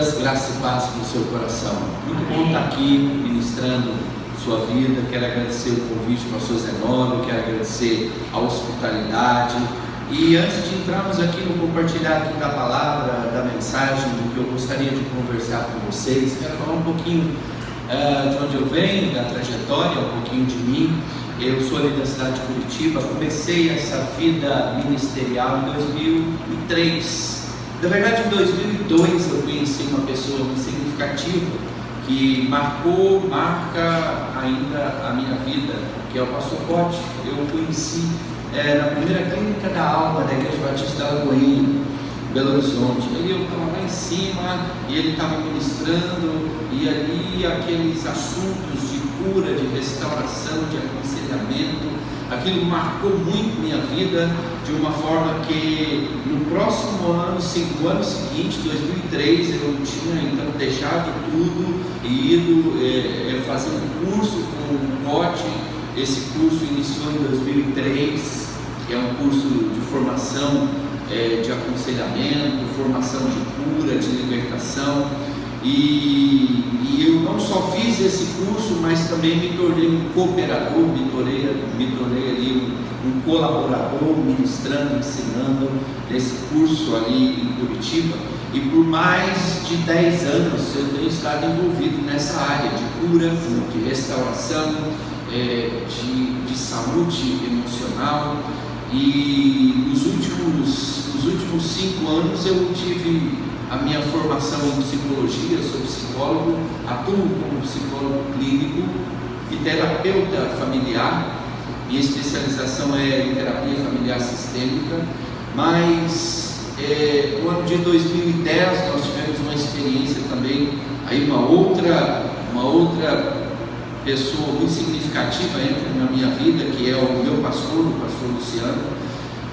todas, graça e paz no seu coração. Muito bom estar aqui ministrando sua vida. Quero agradecer o convite do pastor Zenóbio, quero agradecer a hospitalidade. E antes de entrarmos aqui no compartilhar aqui da palavra, da mensagem, do que eu gostaria de conversar com vocês, quero falar um pouquinho de onde eu venho, da trajetória, um pouquinho de mim. Eu sou ali da cidade de Curitiba, comecei essa vida ministerial em 2003. Na verdade, em 2002 eu conheci uma pessoa muito significativa que marca ainda a minha vida, que é o pastor Pote. Eu o conheci na primeira clínica da Alma, da Igreja Batista da Lagoinha, em Belo Horizonte. Ali eu estava lá em cima e ele estava ministrando, e ali aqueles assuntos de cura, de restauração, de aconselhamento, aquilo marcou muito minha vida, de uma forma que no próximo ano, no ano seguinte, 2003, eu tinha então deixado tudo e ido fazer um curso com o Pote. Esse curso iniciou em 2003, que é um curso de formação de aconselhamento, formação de cura, de libertação. E eu não só fiz esse curso, mas também me tornei um cooperador, me tornei ali um colaborador, ministrando, ensinando esse curso ali em Curitiba. E por mais de 10 anos eu tenho estado envolvido nessa área de cura, de restauração, de saúde emocional. E nos últimos 5 anos eu tive a minha formação em psicologia, sou psicólogo, atuo como psicólogo clínico e terapeuta familiar. Minha especialização é em terapia familiar sistêmica, mas no ano de 2010 nós tivemos uma experiência também, aí uma outra pessoa muito significativa entra na minha vida, que é o meu pastor, o pastor Luciano.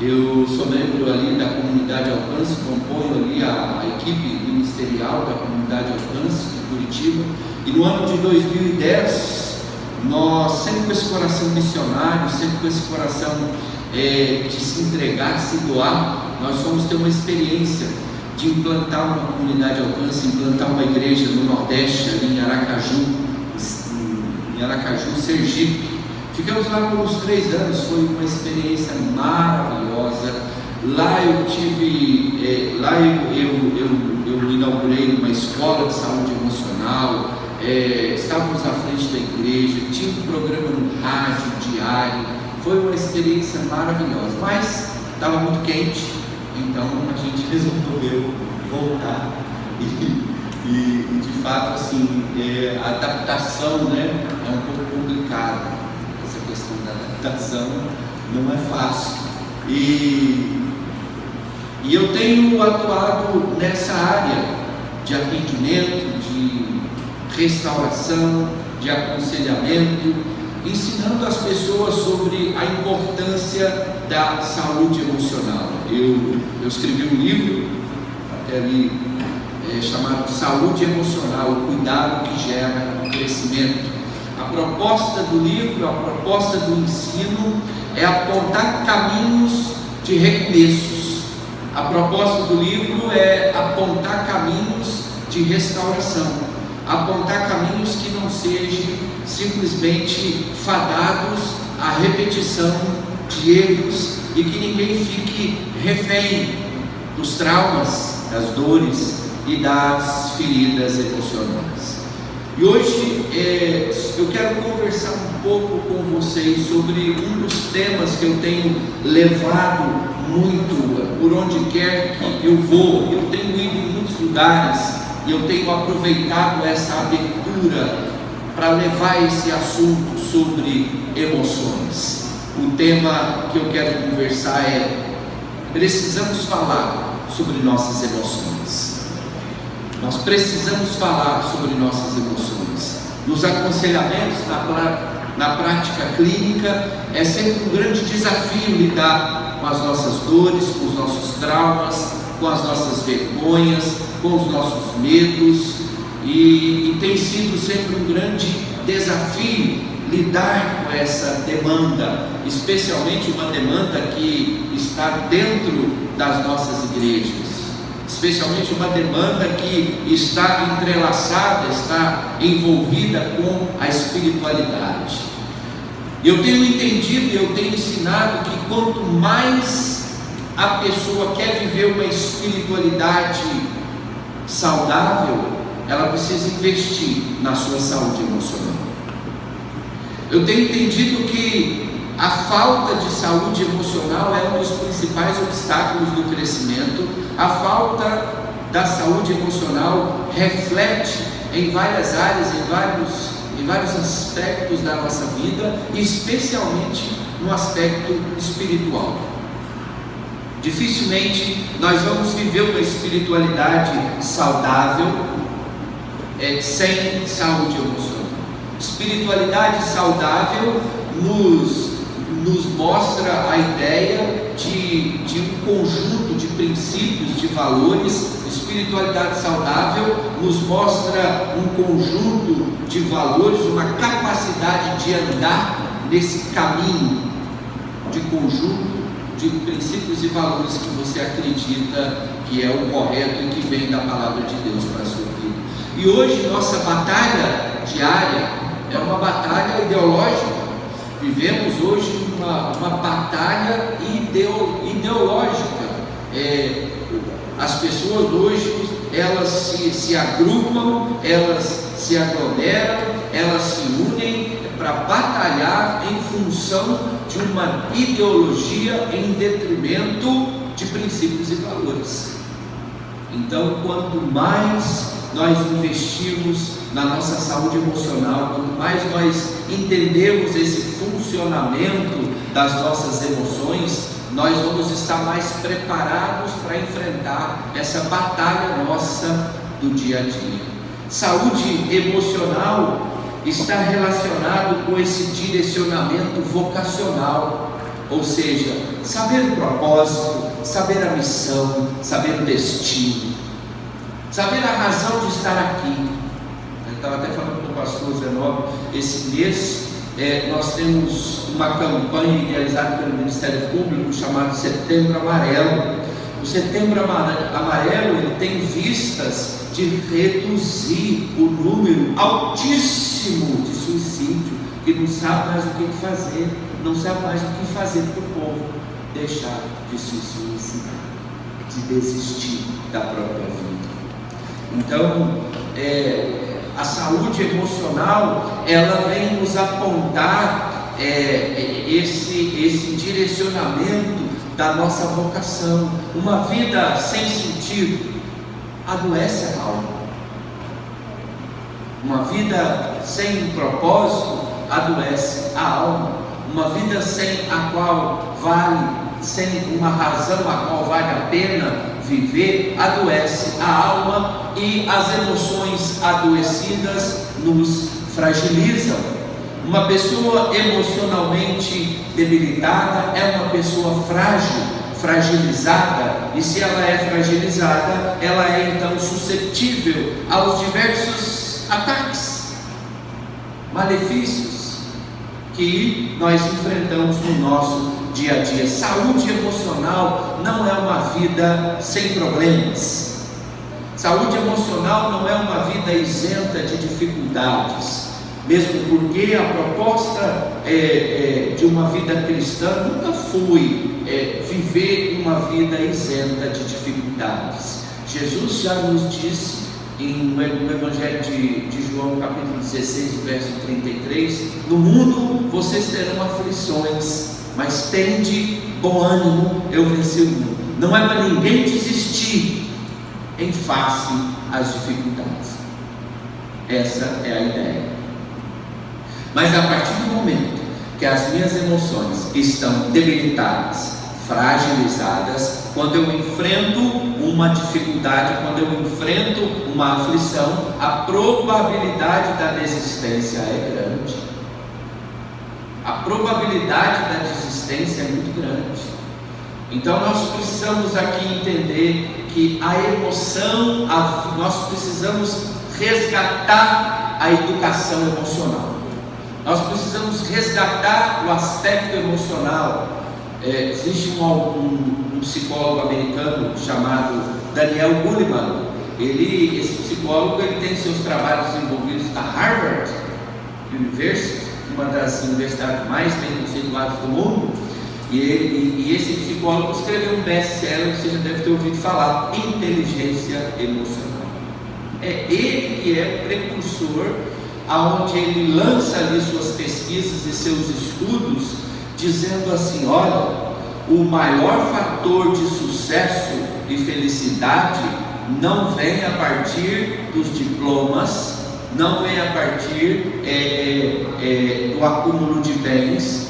Eu sou membro ali da Comunidade Alcance, componho ali a equipe ministerial da Comunidade Alcance de Curitiba. E no ano de 2010, nós sempre com esse coração missionário, sempre com esse coração de se entregar, se doar, nós fomos ter uma experiência de implantar uma Comunidade Alcance, implantar uma igreja no Nordeste, ali em Aracaju, Sergipe. Ficamos lá por uns 3 anos, foi uma experiência maravilhosa. Lá eu inaugurei uma escola de saúde emocional, estávamos à frente da igreja, tinha um programa no rádio diário, foi uma experiência maravilhosa, mas estava muito quente, então a gente resolveu voltar e de fato assim, a adaptação, né, é um pouco complicada. Essa questão da adaptação não é fácil, e eu tenho atuado nessa área de atendimento, de restauração, de aconselhamento, ensinando as pessoas sobre a importância da saúde emocional. Eu escrevi um livro até ali chamado Saúde Emocional, o cuidado que gera crescimento. A proposta do livro, a proposta do ensino é apontar caminhos de recomeços. A proposta do livro é apontar caminhos de restauração, apontar caminhos que não sejam simplesmente fadados à repetição de erros e que ninguém fique refém dos traumas, das dores e das feridas emocionais. E hoje eu quero conversar um pouco com vocês sobre um dos temas que eu tenho levado muito por onde quer que eu vou. Eu tenho ido em muitos lugares e eu tenho aproveitado essa abertura para levar esse assunto sobre emoções. O tema que eu quero conversar é: precisamos falar sobre nossas emoções. Nós precisamos falar sobre nossas emoções. Nos aconselhamentos, na prática clínica, é sempre um grande desafio lidar com as nossas dores, com os nossos traumas, com as nossas vergonhas, com os nossos medos, e tem sido sempre um grande desafio lidar com essa demanda, especialmente uma demanda que está dentro das nossas igrejas. especialmente uma demanda que está entrelaçada, está envolvida com a espiritualidade. Eu tenho entendido e eu tenho ensinado que quanto mais a pessoa quer viver uma espiritualidade saudável, ela precisa investir na sua saúde emocional. Eu tenho entendido que a falta de saúde emocional é um dos principais obstáculos do crescimento. A falta da saúde emocional reflete em várias áreas, em vários aspectos da nossa vida, especialmente no aspecto espiritual. Dificilmente nós vamos viver uma espiritualidade saudável sem saúde emocional. Espiritualidade saudável nos mostra a ideia de um conjunto de princípios, de valores. Espiritualidade saudável nos mostra um conjunto de valores, uma capacidade de andar nesse caminho de conjunto de princípios e valores que você acredita que é o correto e que vem da palavra de Deus para a sua vida. E hoje nossa batalha diária é uma batalha ideológica. Vivemos hoje uma batalha ideológica. As pessoas hoje, elas se agrupam, elas se aglomeram, elas se unem para batalhar em função de uma ideologia em detrimento de princípios e valores. Então, quanto mais nós investimos na nossa saúde emocional, quanto mais nós entendemos esse funcionamento das nossas emoções, nós vamos estar mais preparados para enfrentar essa batalha nossa do dia a dia. Saúde emocional está relacionado com esse direcionamento vocacional, ou seja, saber o propósito, saber a missão, saber o destino, saber a razão de estar aqui. Eu estava até falando com o pastor Zenobio, esse mês nós temos uma campanha idealizada pelo Ministério Público chamado Setembro Amarelo. O Setembro Amarelo ele tem vistas de reduzir o número altíssimo de suicídio, que não sabe mais o que fazer, não sabe mais o que fazer para o povo deixar de se suicidar, de desistir da própria vida. Então, a saúde emocional, ela vem nos apontar esse direcionamento da nossa vocação. Uma vida sem sentido adoece a alma. Uma vida sem propósito adoece a alma. Uma vida sem uma razão a qual vale a pena viver, adoece a alma, e as emoções adoecidas nos fragilizam. Uma pessoa emocionalmente debilitada é uma pessoa frágil, fragilizada, e se ela é fragilizada, ela é então suscetível aos diversos ataques, malefícios que nós enfrentamos no nosso dia a dia. Saúde emocional não é uma vida sem problemas. Saúde emocional não é uma vida isenta de dificuldades, mesmo porque a proposta de uma vida cristã nunca foi viver uma vida isenta de dificuldades. Jesus já nos disse no Evangelho de João, capítulo 16, verso 33: no mundo vocês terão aflições, mas tende bom ânimo, eu venci o mundo. Não é para ninguém desistir em face às dificuldades. Essa é a ideia. Mas a partir do momento que as minhas emoções estão debilitadas, fragilizadas, quando eu enfrento uma dificuldade, quando eu enfrento uma aflição, a probabilidade da desistência é grande. A probabilidade da desistência é muito grande. Então nós precisamos aqui entender que a emoção, nós precisamos resgatar a educação emocional. Nós precisamos resgatar o aspecto emocional. Existe um psicólogo americano chamado Daniel Goleman. Esse psicólogo, ele tem seus trabalhos desenvolvidos na Harvard University, uma das universidades mais bem conceituadas do mundo, e esse psicólogo escreveu um best-seller que você já deve ter ouvido falar, Inteligência Emocional. É ele que é o precursor, aonde ele lança ali suas pesquisas e seus estudos, dizendo assim: olha, o maior fator de sucesso e felicidade não vem a partir dos diplomas, não vem a partir do acúmulo de bens.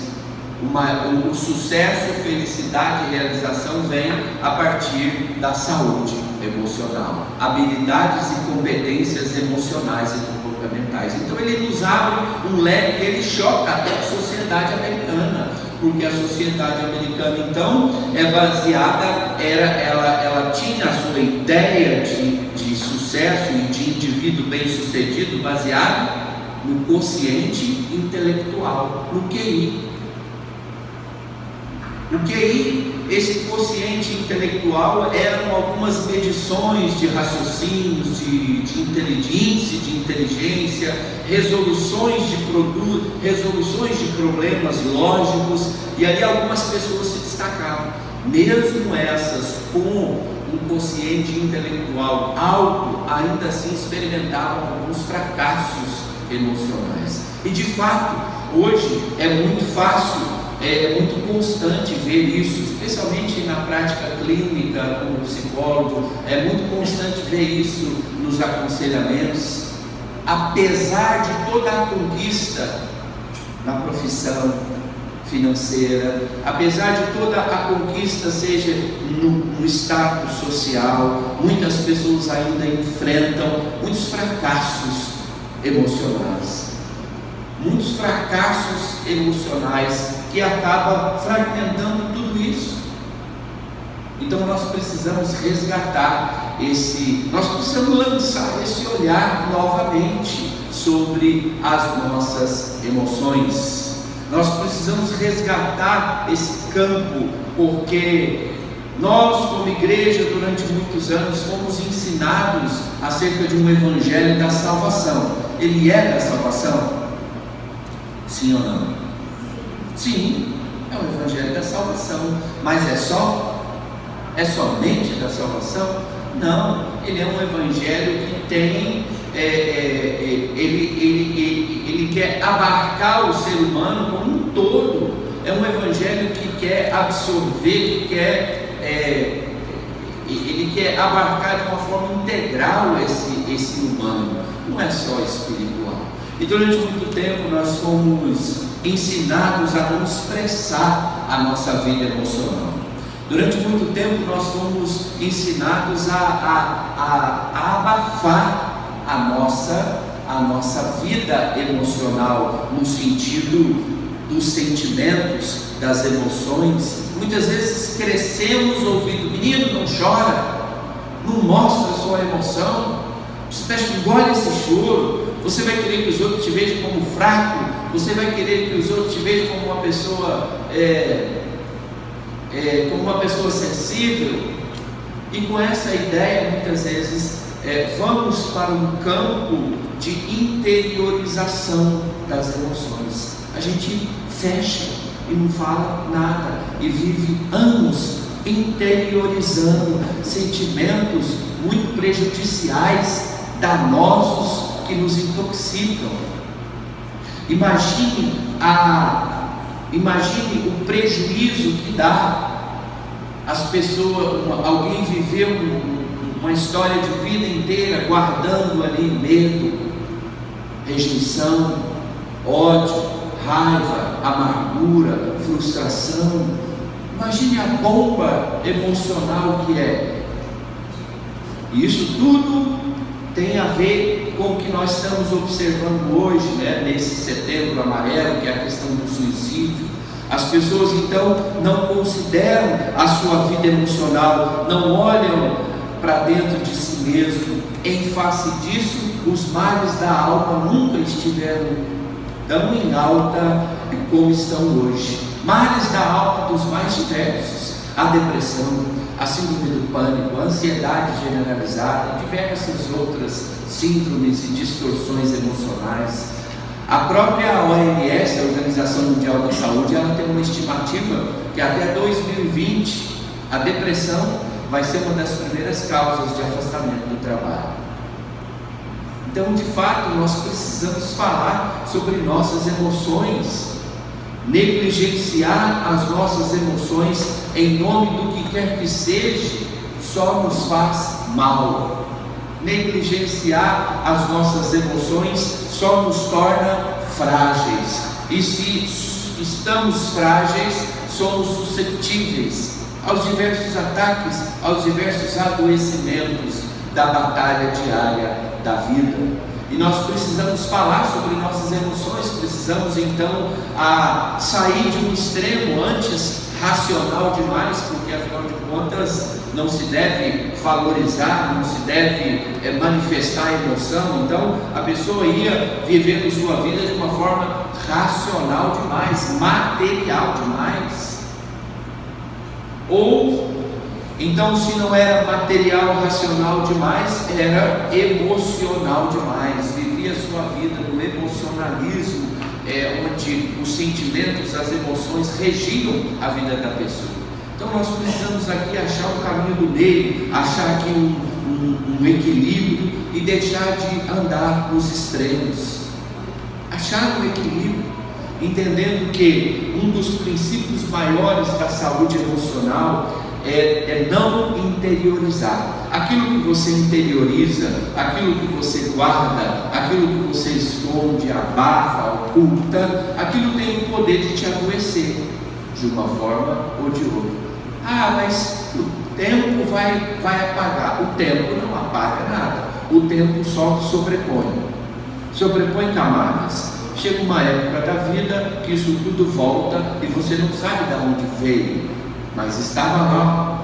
O sucesso, felicidade e realização vem a partir da saúde emocional, habilidades e competências emocionais e comportamentais. Então ele nos abre um leque, ele choca até a sociedade americana, porque a sociedade americana então é baseada, ela tinha a sua ideia de sucesso e de indivíduo bem sucedido baseado no quociente intelectual, no QI. O QI, esse quociente intelectual, eram algumas medições de raciocínios, de inteligência, resoluções de problemas lógicos, e ali algumas pessoas se destacavam. Mesmo essas com um quociente intelectual alto, ainda assim experimentavam alguns fracassos emocionais. E de fato, hoje é muito fácil, é muito constante ver isso, especialmente na prática clínica como psicólogo, é muito constante ver isso nos aconselhamentos. Apesar de toda a conquista na profissão financeira, apesar de toda a conquista seja no status social, muitas pessoas ainda enfrentam muitos fracassos emocionais. Muitos fracassos emocionais que acabam fragmentando tudo isso. Então nós precisamos resgatar nós precisamos lançar esse olhar novamente sobre as nossas emoções. Nós precisamos resgatar esse campo, porque nós, como igreja, durante muitos anos fomos ensinados acerca de um evangelho da salvação. Ele é da salvação? Sim ou não? Sim, é o evangelho da salvação, mas é somente da salvação? Não, ele é um evangelho que tem, ele quer abarcar o ser humano como um todo. É um evangelho que quer absorver, ele quer abarcar de uma forma integral esse humano, não é só espiritual. E durante muito tempo nós fomos ensinados a não expressar a nossa vida emocional. Durante muito tempo nós fomos ensinados a abafar a nossa vida emocional, no sentido dos sentimentos, das emoções. Muitas vezes crescemos ouvindo: menino, não chora, não mostra a sua emoção, você engole esse choro. Você vai querer que os outros te vejam como fraco, você vai querer que os outros te vejam como uma pessoa sensível. E com essa ideia, muitas vezes, vamos para um campo de interiorização das emoções. A gente fecha e não fala nada, e vive anos interiorizando sentimentos muito prejudiciais, danosos, que nos intoxicam. Imagine o prejuízo que dá as pessoas. Alguém viveu uma história de vida inteira guardando ali medo, rejeição, ódio, raiva, amargura, frustração. Imagine a bomba emocional que é. E isso tudo tem a ver com o que nós estamos observando hoje, nesse setembro amarelo, que é a questão do suicídio. As pessoas então não consideram a sua vida emocional, não olham para dentro de si mesmo. Em face disso, os males da alma nunca estiveram tão em alta como estão hoje. Males da alma dos mais diversos: a depressão, a síndrome do pânico, a ansiedade generalizada, diversas outras síndromes e distorções emocionais. A própria OMS, a Organização Mundial da Saúde, ela tem uma estimativa que até 2020 a depressão vai ser uma das primeiras causas de afastamento do trabalho. Então, de fato, nós precisamos falar sobre nossas emoções. Negligenciar as nossas emoções em nome do que quer que seja só nos faz mal. Negligenciar as nossas emoções só nos torna frágeis, e se estamos frágeis, somos suscetíveis aos diversos ataques, aos diversos adoecimentos da batalha diária da vida. E nós precisamos falar sobre nossas emoções, precisamos então sair de um extremo antes racional demais, porque afinal de contas não se deve valorizar, não se deve manifestar a emoção. Então a pessoa ia vivendo sua vida de uma forma racional demais, material demais. Ou então, se não era material, racional demais, era emocional demais, vivia sua vida no emocionalismo, onde os sentimentos, as emoções regiam a vida da pessoa. Então nós precisamos aqui achar um caminho do meio, achar aqui um equilíbrio e deixar de andar nos extremos. Achar um equilíbrio, entendendo que um dos princípios maiores da saúde emocional é não interiorizar. Aquilo que você interioriza, aquilo que você guarda, aquilo que você esconde, abafa, oculta, aquilo tem o poder de te adoecer, de uma forma ou de outra. Mas o tempo vai apagar. O tempo não apaga nada. O tempo só sobrepõe camadas. Chega uma época da vida que isso tudo volta e você não sabe de onde veio, mas estava lá.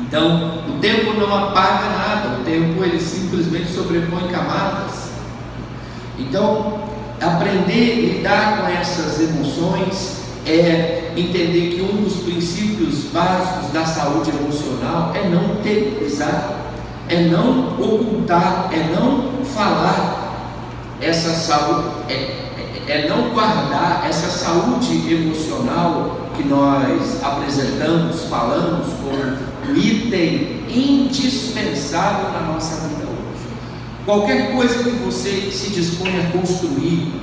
Então o tempo não apaga nada, o tempo ele simplesmente sobrepõe camadas. Então aprender a lidar com essas emoções é entender que um dos princípios básicos da saúde emocional é não interiorizar, é não ocultar, é não falar essa saúde, é não guardar essa saúde emocional que nós apresentamos, falamos como um item indispensável na nossa vida hoje. Qualquer coisa que você se dispõe a construir,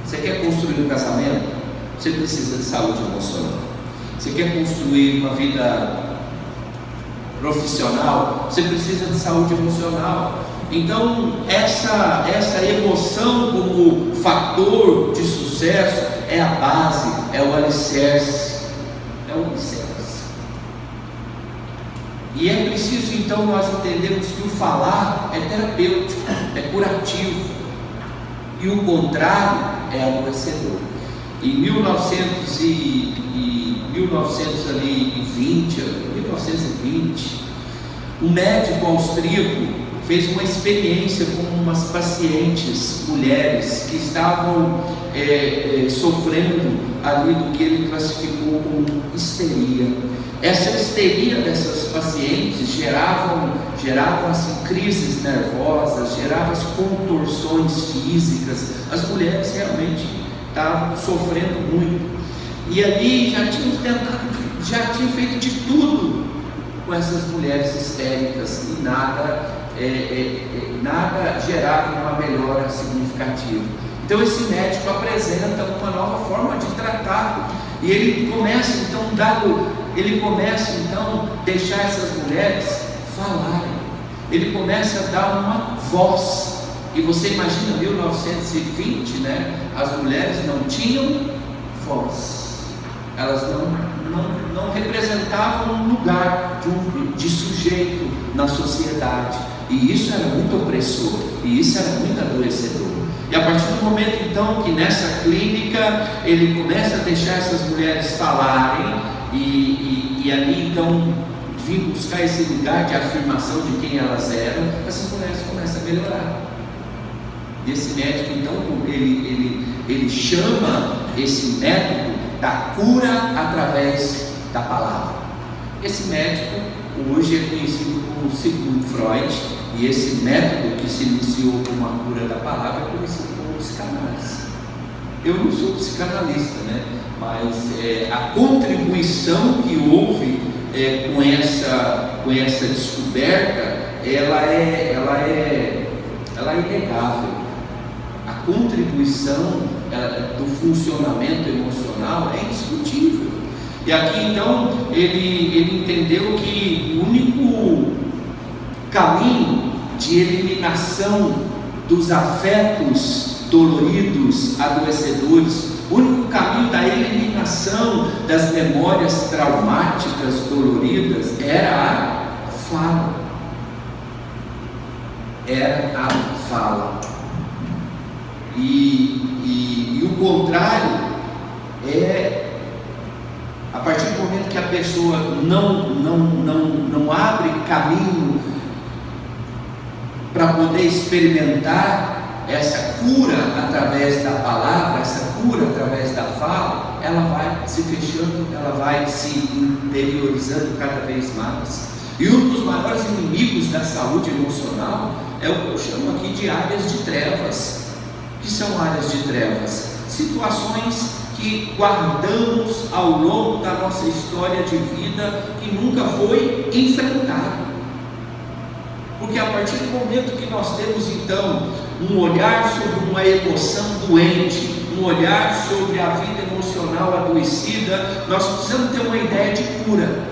você quer construir um casamento, você precisa de saúde emocional. Você quer construir uma vida profissional, você precisa de saúde emocional. Então essa emoção como fator de sucesso é a base, é o alicerce. E é preciso então nós entendermos que o falar é terapêutico, é curativo, e o contrário é adoecedor. Em 1920, um médico austríaco fez uma experiência com umas pacientes mulheres que estavam sofrendo ali do que ele classificou como histeria. Essa histeria dessas pacientes geravam assim, crises nervosas, geravam contorções físicas. As mulheres realmente estavam sofrendo muito. E ali já tinham feito de tudo com essas mulheres histéricas e nada gerava uma melhora significativa. Então esse médico apresenta uma nova forma de tratar, e ele começa então a deixar essas mulheres falarem, ele começa a dar uma voz. E você imagina 1920, né? As mulheres não tinham voz, elas não representavam um lugar de sujeito na sociedade, e isso era muito opressor, e isso era muito adoecedor. E a partir do momento então que nessa clínica ele começa a deixar essas mulheres falarem, e ali então vir buscar esse lugar de afirmação de quem elas eram, essas mulheres começam a melhorar. E esse médico então ele chama esse método da cura através da palavra. Esse médico hoje é conhecido como Sigmund Freud, e esse método que se iniciou como a cura da palavra é conhecido como psicanálise. Eu não sou psicanalista, né? Mas a contribuição que houve com essa descoberta, ela é inegável. A contribuição do funcionamento emocional é indiscutível. E aqui então ele entendeu que o único caminho de eliminação dos afetos doloridos, adoecedores, o único caminho da eliminação das memórias traumáticas doloridas era a fala. Era a fala. E o contrário é, a partir do momento que a pessoa não abre caminho para poder experimentar essa cura através da palavra, essa cura através da fala, ela vai se fechando, ela vai se interiorizando cada vez mais. E um dos maiores inimigos da saúde emocional é o que eu chamo aqui de áreas de trevas. O que são áreas de trevas? Situações que guardamos ao longo da nossa história de vida que nunca foi enfrentado. Porque a partir do momento que nós temos então um olhar sobre uma emoção doente, um olhar sobre a vida emocional adoecida, nós precisamos ter uma ideia de cura.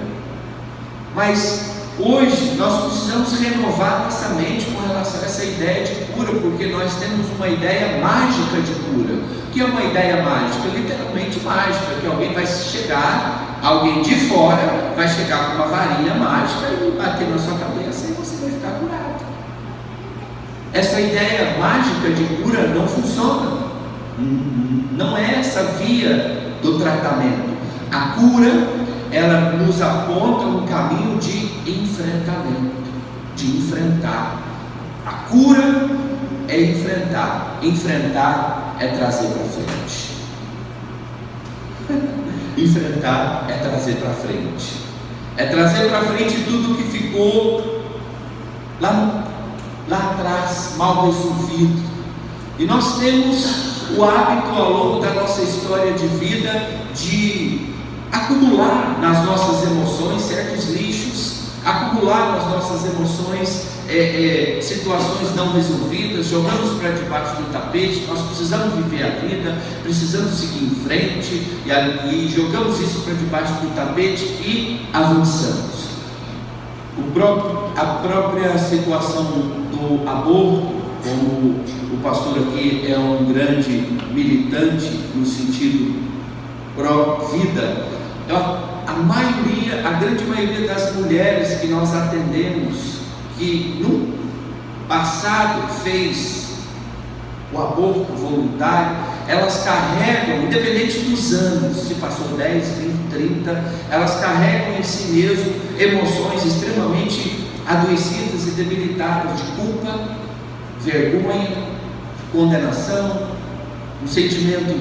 Mas hoje nós precisamos renovar nossa mente com relação a essa ideia de cura, porque nós temos uma ideia mágica de cura. O que é uma ideia mágica? Literalmente mágica, que alguém vai chegar, alguém de fora vai chegar com uma varinha mágica e bater na sua cabeça e você vai ficar curado. Essa ideia mágica de cura não funciona. Não é essa via do tratamento. A cura, ela nos aponta um caminho de enfrentamento, de enfrentar. A cura é enfrentar. Enfrentar é trazer para frente. Enfrentar é trazer para frente. É trazer para frente tudo que ficou lá atrás, mal resolvido. E nós temos o hábito ao longo da nossa história de vida de acumular nas nossas emoções certos lixos, acumular nas nossas emoções situações não resolvidas, jogamos para debaixo do tapete. Nós precisamos viver a vida, precisamos seguir em frente e jogamos isso para debaixo do tapete e avançamos. A própria situação do aborto, como o pastor aqui é um grande militante no sentido pró-vida, a grande maioria das mulheres que nós atendemos, que no passado fez o aborto voluntário, elas carregam, independente dos anos, se passou 10, 20, 30, elas carregam em si mesmo emoções extremamente adoecidas e debilitadas de culpa, vergonha, condenação, um sentimento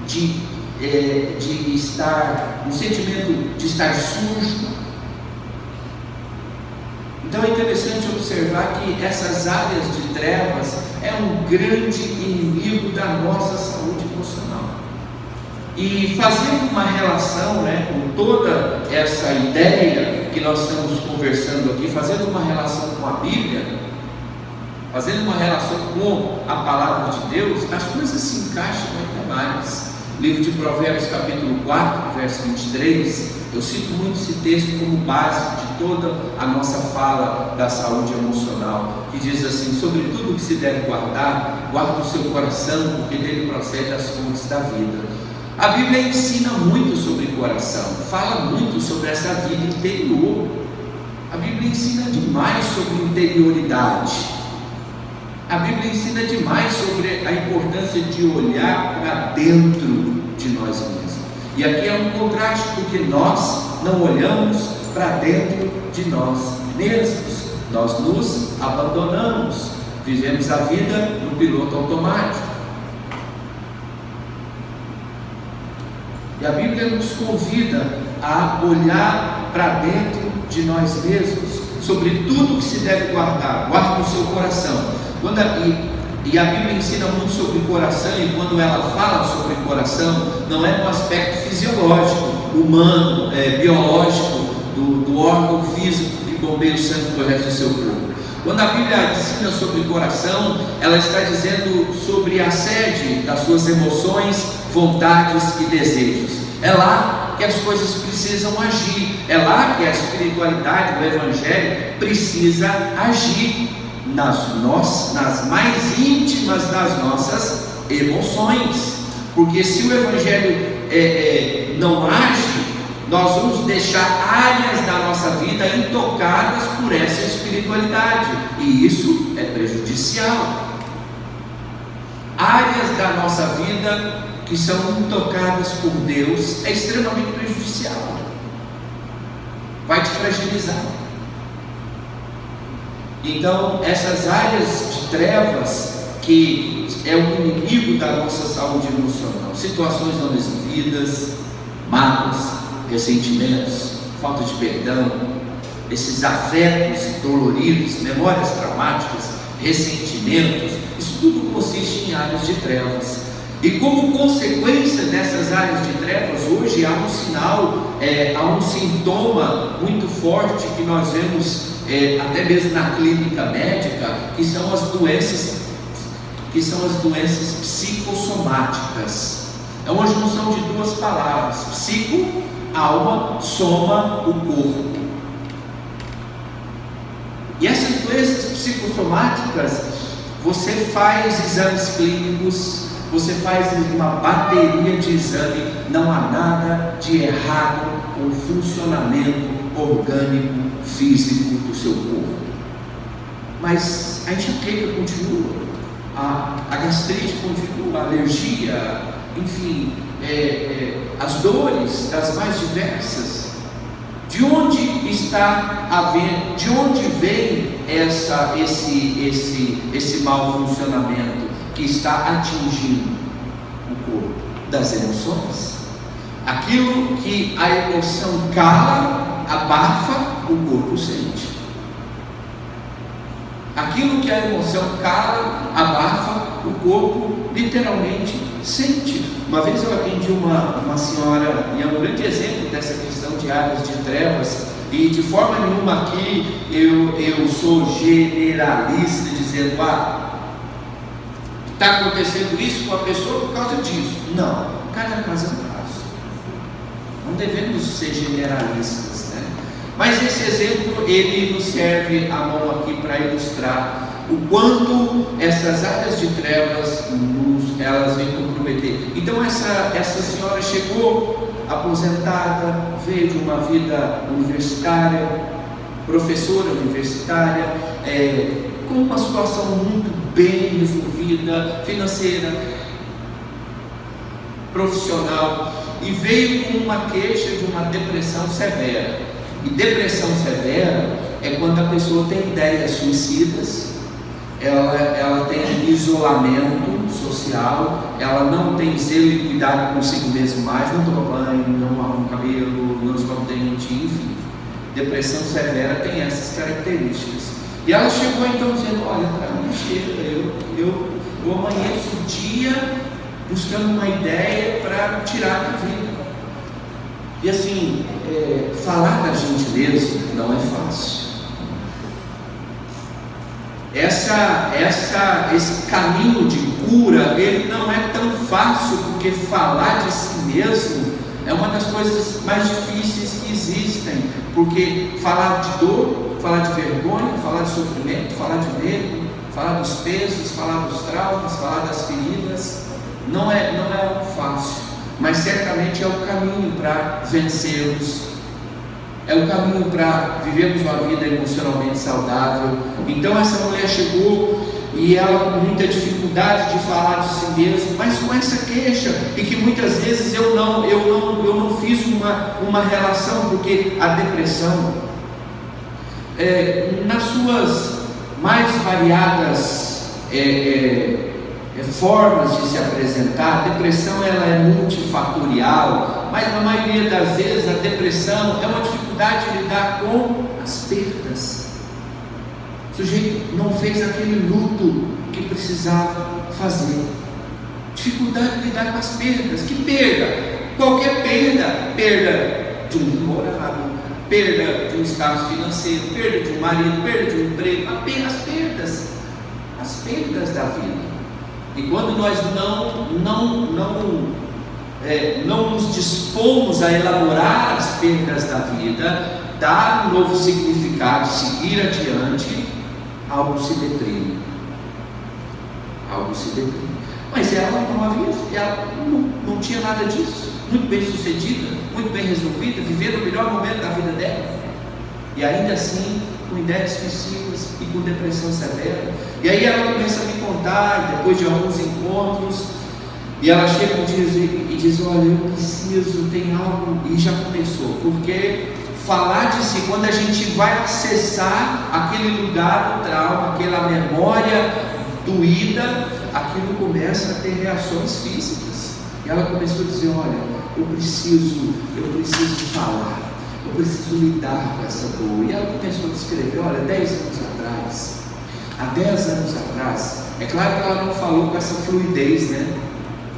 de estar sujo. Então é interessante observar que essas áreas de trevas é um grande inimigo da nossa saúde emocional. E fazendo uma relação, com toda essa ideia que nós estamos conversando aqui, fazendo uma relação com a Bíblia, fazendo uma relação com a palavra de Deus, as coisas se encaixam ainda mais. Livro de Provérbios, capítulo 4, verso 23, eu cito muito esse texto como base de toda a nossa fala da saúde emocional, que diz assim: sobre tudo que se deve guardar, guarda o seu coração, porque dele procede as fontes da vida. A Bíblia ensina muito sobre coração, fala muito sobre essa vida interior. A Bíblia ensina demais sobre interioridade. A Bíblia ensina demais sobre a importância de olhar para dentro de nós mesmos. E aqui é um contraste, porque nós não olhamos para dentro de nós mesmos. Nós nos abandonamos, vivemos a vida no piloto automático. E a Bíblia nos convida a olhar para dentro de nós mesmos, sobre tudo que se deve guardar. Guarda o seu coração. E a Bíblia ensina muito sobre o coração, e quando ela fala sobre o coração, não é no aspecto fisiológico, humano, biológico, do órgão físico que bombeia o sangue para o resto do seu corpo. Quando a Bíblia ensina sobre o coração, ela está dizendo sobre a sede das suas emoções, vontades e desejos. É lá que as coisas precisam agir, é lá que a espiritualidade do Evangelho precisa agir, nas mais íntimas das nossas emoções. Porque se o Evangelho não age, nós vamos deixar áreas da nossa vida intocadas por essa espiritualidade, e isso é prejudicial. Áreas da nossa vida que são intocadas por Deus é extremamente prejudicial, vai te fragilizar. Então, essas áreas de trevas, que é o inimigo da nossa saúde emocional, situações não resolvidas, mágoas, ressentimentos, falta de perdão, esses afetos doloridos, memórias traumáticas, ressentimentos, isso tudo consiste em áreas de trevas. E como consequência dessas áreas de trevas, hoje há um sinal, há um sintoma muito forte que nós vemos até mesmo na clínica médica, que são as doenças psicossomáticas. É uma junção de duas palavras: psico, alma, soma, o corpo. E essas doenças psicossomáticas, você faz exames clínicos, você faz uma bateria de exame, não há nada de errado com o funcionamento orgânico, físico do seu corpo. Mas a enxaqueca continua, a gastrite continua, a alergia, enfim, as dores das mais diversas. De onde está havendo, de onde vem esse mau funcionamento que está atingindo o corpo? Das emoções. Aquilo que a emoção cala, abafa, o corpo sente. Aquilo que a emoção cala, abafa, o corpo literalmente sente. Uma vez eu atendi uma senhora, e é um grande exemplo dessa questão de áreas de trevas, e de forma nenhuma aqui eu sou generalista dizendo, está acontecendo isso com a pessoa por causa disso. Não, cada caso é um caso. Não devemos ser generalistas, né? Mas esse exemplo, ele nos serve a mão aqui para ilustrar o quanto essas áreas de trevas elas vêm comprometer. Então essa senhora chegou aposentada, veio de uma vida universitária, professora universitária, com uma situação muito bem resolvida, financeira, profissional, e veio com uma queixa de uma depressão severa. E depressão severa é quando a pessoa tem ideias suicidas, ela tem isolamento social, ela não tem zelo e cuidado consigo mesmo mais, não toma banho, não arruma o cabelo, não escova o dente, enfim. Depressão severa tem essas características. E ela chegou então dizendo, olha, para mim chega, eu amanheço o dia buscando uma ideia para tirar da vida. E assim, falar da gentileza não é fácil. Esse caminho de cura, ele não é tão fácil, porque falar de si mesmo é uma das coisas mais difíceis que existem, porque falar de dor, falar de vergonha, falar de sofrimento, falar de medo, falar dos pesos, falar dos traumas, falar das feridas, não é algo fácil, mas certamente é o caminho para vencermos. É o caminho para vivermos uma vida emocionalmente saudável. Então essa mulher chegou e ela com muita dificuldade de falar de si mesma, mas com essa queixa, e que muitas vezes eu não fiz uma relação, porque a depressão, nas suas mais variadas formas de se apresentar. A depressão ela é multifatorial, mas na maioria das vezes a depressão é uma dificuldade de lidar com as perdas. O sujeito não fez aquele luto que precisava fazer. Dificuldade de lidar com as perdas. Que perda? Qualquer perda. Perda de um namorado, perda de um status financeiro, perda de um marido, perda de um emprego, apenas as perdas da vida. E quando nós não nos dispomos a elaborar as perdas da vida, dar um novo significado, seguir adiante, algo se deprime. Mas ela não tinha nada disso. Muito bem sucedida, muito bem resolvida, vivendo o melhor momento da vida dela. E ainda assim, com ideias suicidas e com depressão severa. E aí ela começa a me contar, depois de alguns encontros, e ela chega um dia e diz: olha, eu preciso, tem algo, e já começou, porque falar de si, quando a gente vai acessar aquele lugar do trauma, aquela memória doída, aquilo começa a ter reações físicas. E ela começou a dizer: olha, eu preciso falar, eu preciso lidar com essa dor. E ela começou a descrever: olha, 10 anos atrás, há 10 anos atrás, é claro que ela não falou com essa fluidez, né?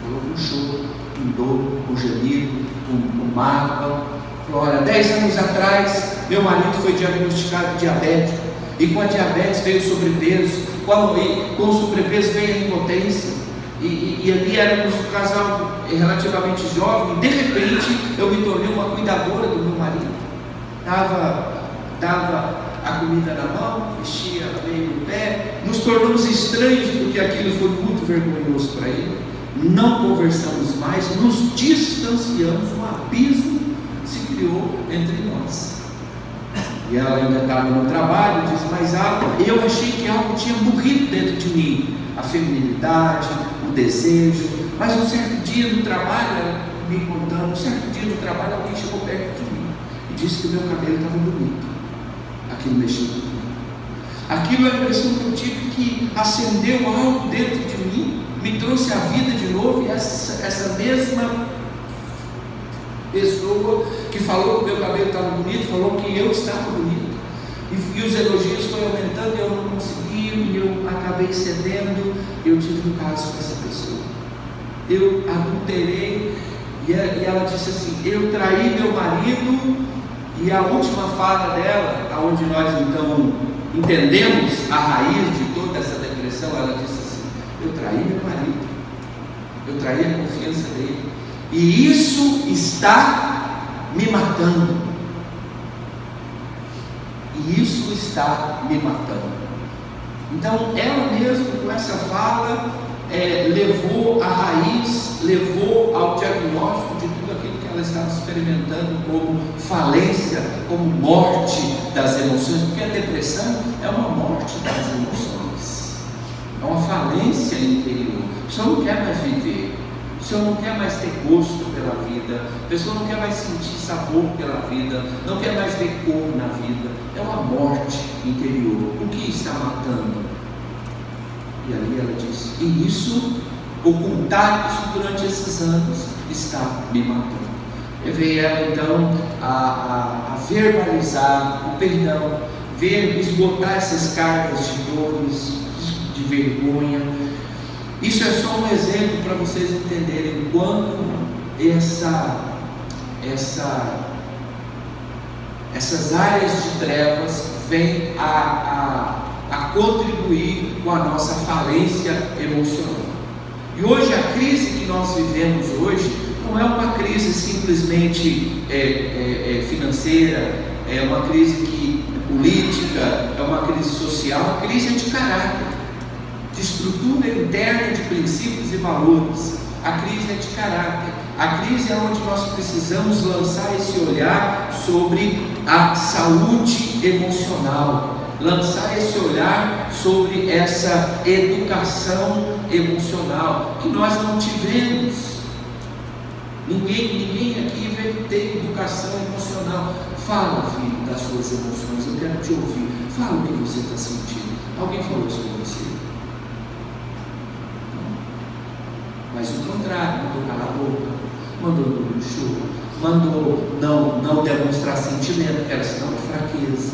Falou com choro, com dor, com gemido, com mágoa. Falou: olha, 10 anos atrás, meu marido foi diagnosticado diabético, e com a diabetes veio o sobrepeso, com o sobrepeso veio a impotência. E ali éramos um casal relativamente jovem, e de repente eu me tornei uma cuidadora do meu marido. Dava a comida na mão, vestia bem no pé, nos tornamos estranhos porque aquilo foi muito vergonhoso para ele. Não conversamos mais, nos distanciamos, um abismo se criou entre nós. E ela ainda estava no trabalho, disse: mas eu achei que algo tinha morrido dentro de mim, a feminilidade, o desejo. Mas um certo dia no trabalho, ela me contando, um certo dia no trabalho, alguém chegou perto de mim e disse que o meu cabelo estava bonito. Aquilo mexeu comigo. Aquilo é a impressão que eu tive, que acendeu algo dentro de mim, me trouxe a vida de novo. E essa mesma pessoa que falou que o meu cabelo estava bonito, falou que eu estava bonito, e os elogios foram aumentando, e eu não consegui, e eu acabei cedendo. Eu tive um caso com essa pessoa, eu adulterei, e ela disse assim: eu traí meu marido. E a última fala dela, aonde nós então entendemos a raiz de toda essa depressão, ela disse assim: eu traí meu marido, eu traí a confiança dele, e isso está me matando. E isso está me matando. Então, ela mesma, com essa fala, levou a raiz, levou ao diagnóstico de tudo aquilo que ela estava experimentando como falência, como morte das emoções, porque a depressão é uma morte das emoções, é uma falência interior. A pessoa não quer mais viver, a pessoa não quer mais ter gosto pela vida, a pessoa não quer mais sentir sabor pela vida, não quer mais ver cor na vida. É uma morte interior. O que está matando? E ali ela disse: e isso, ocultar isso durante esses anos, está me matando. Eu veio ela então a verbalizar o perdão, esgotar essas cargas de dores, de vergonha. Isso é só um exemplo para vocês entenderem quanto essas áreas de trevas vêm a contribuir com a nossa falência emocional. E hoje a crise que nós vivemos hoje não é uma crise simplesmente financeira, é uma crise política, é uma crise social, a crise é de caráter, de estrutura interna, de princípios e valores. A crise é de caráter. A crise é onde nós precisamos lançar esse olhar sobre a saúde emocional, lançar esse olhar sobre essa educação emocional que nós não tivemos. Ninguém aqui veio ter educação emocional. Fala, filho, das suas emoções, eu quero te ouvir. Fala o que você está sentindo. Alguém falou isso com você? Mas o contrário, mandou calar a boca, mandou não choro, mandou não demonstrar sentimento, que era sinal de fraqueza.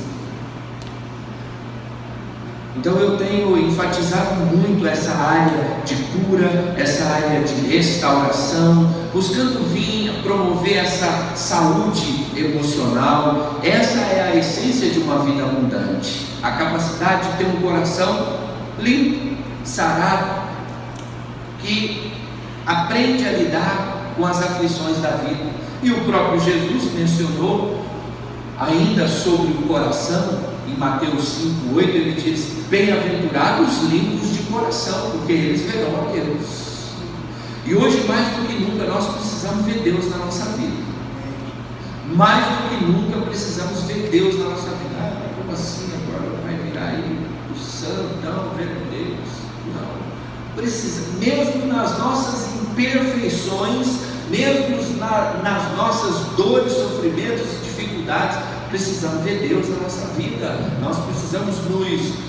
Então eu tenho enfatizado muito essa área de cura, essa área de restauração, buscando vir promover essa saúde emocional. Essa é a essência de uma vida abundante, a capacidade de ter um coração limpo, sarado, que aprende a lidar com as aflições da vida. E o próprio Jesus mencionou ainda sobre o coração. Em Mateus 5:8 ele diz: bem-aventurados os limpos de coração, porque eles verão a Deus. E hoje mais do que nunca nós precisamos ver Deus na nossa vida. Mais do que nunca precisamos ver Deus na nossa vida. Como assim agora vai virar aí o santão vendo Deus? Não, precisa, mesmo nas nossas imperfeições, mesmo nas nossas dores, sofrimentos e dificuldades, precisamos ver Deus na nossa vida. Nós precisamos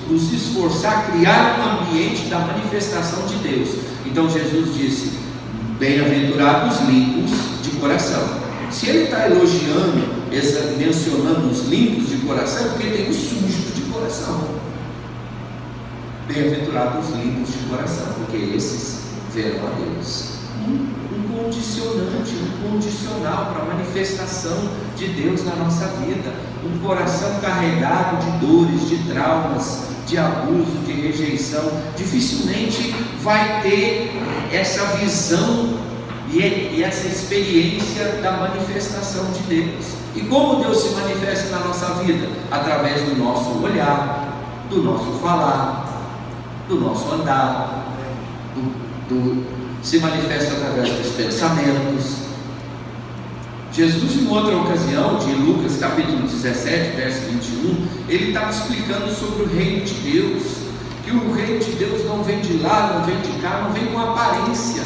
nos esforçar a criar um ambiente da manifestação de Deus. Então Jesus disse: bem-aventurados os limpos de coração. Se ele está elogiando, mencionando os limpos de coração, é porque tem os sujos de coração. Bem-aventurados os limpos de coração, porque esses verão a Deus. Um condicionante, um condicional para a manifestação de Deus na nossa vida. Um coração carregado de dores, de traumas, de abuso, de rejeição, dificilmente vai ter essa visão e essa experiência da manifestação de Deus. E como Deus se manifesta na nossa vida? Através do nosso olhar, do nosso falar, do nosso andar, se manifesta através dos pensamentos. Jesus, em outra ocasião, de Lucas capítulo 17, verso 21, ele estava explicando sobre o reino de Deus, que o reino de Deus não vem de lá, não vem de cá, não vem com aparência,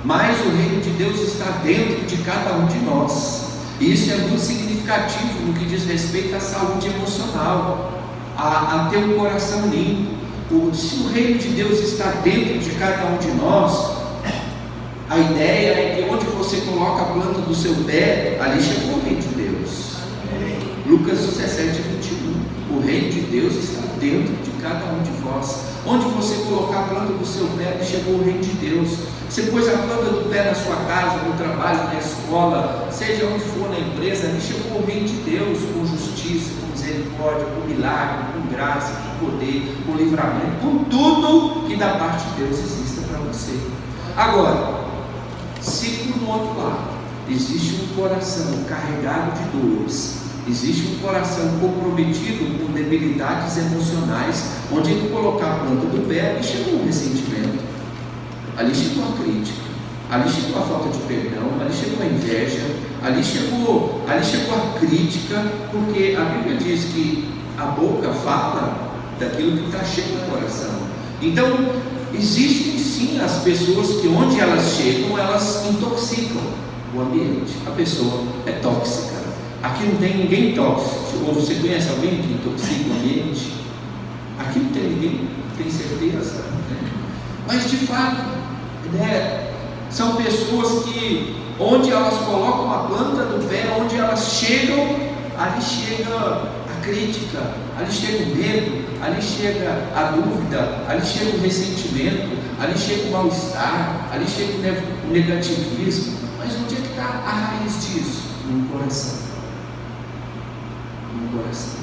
mas o reino de Deus está dentro de cada um de nós. E isso é muito significativo no que diz respeito à saúde emocional, a ter um coração limpo. Se o reino de Deus está dentro de cada um de nós, a ideia é que onde você coloca a planta do seu pé, ali chegou o reino de Deus. Lucas 17, 21. O reino de Deus está dentro de cada um de vós. Onde você colocar a planta do seu pé, ali chegou o reino de Deus. Você pôs a planta do pé na sua casa, no trabalho, na escola, seja onde for, na empresa, ali chegou o reino de Deus, com justiça, com misericórdia, com milagre, com graça, com poder, com livramento, com tudo que da parte de Deus exista para você. Agora, se por um outro lado existe um coração carregado de dores, existe um coração comprometido com debilidades emocionais, onde ele colocar a planta do pé, ali chegou o ressentimento, ali chegou a crítica, ali chegou a falta de perdão, ali chegou a inveja, ali chegou a crítica, porque a Bíblia diz que a boca fala daquilo que está cheio no coração. Então, existem sim as pessoas que onde elas chegam, elas intoxicam o ambiente. A pessoa é tóxica. Aqui não tem ninguém tóxico. Ou você conhece alguém que intoxica o ambiente? Aqui não tem ninguém, tem certeza, né? Mas de fato, né, são pessoas que onde elas colocam a planta do pé, onde elas chegam, ali chega a crítica, ali chega o medo, ali chega a dúvida, ali chega o ressentimento, ali chega o mal-estar, ali chega o negativismo. Mas onde é que está a raiz disso? No coração. No coração.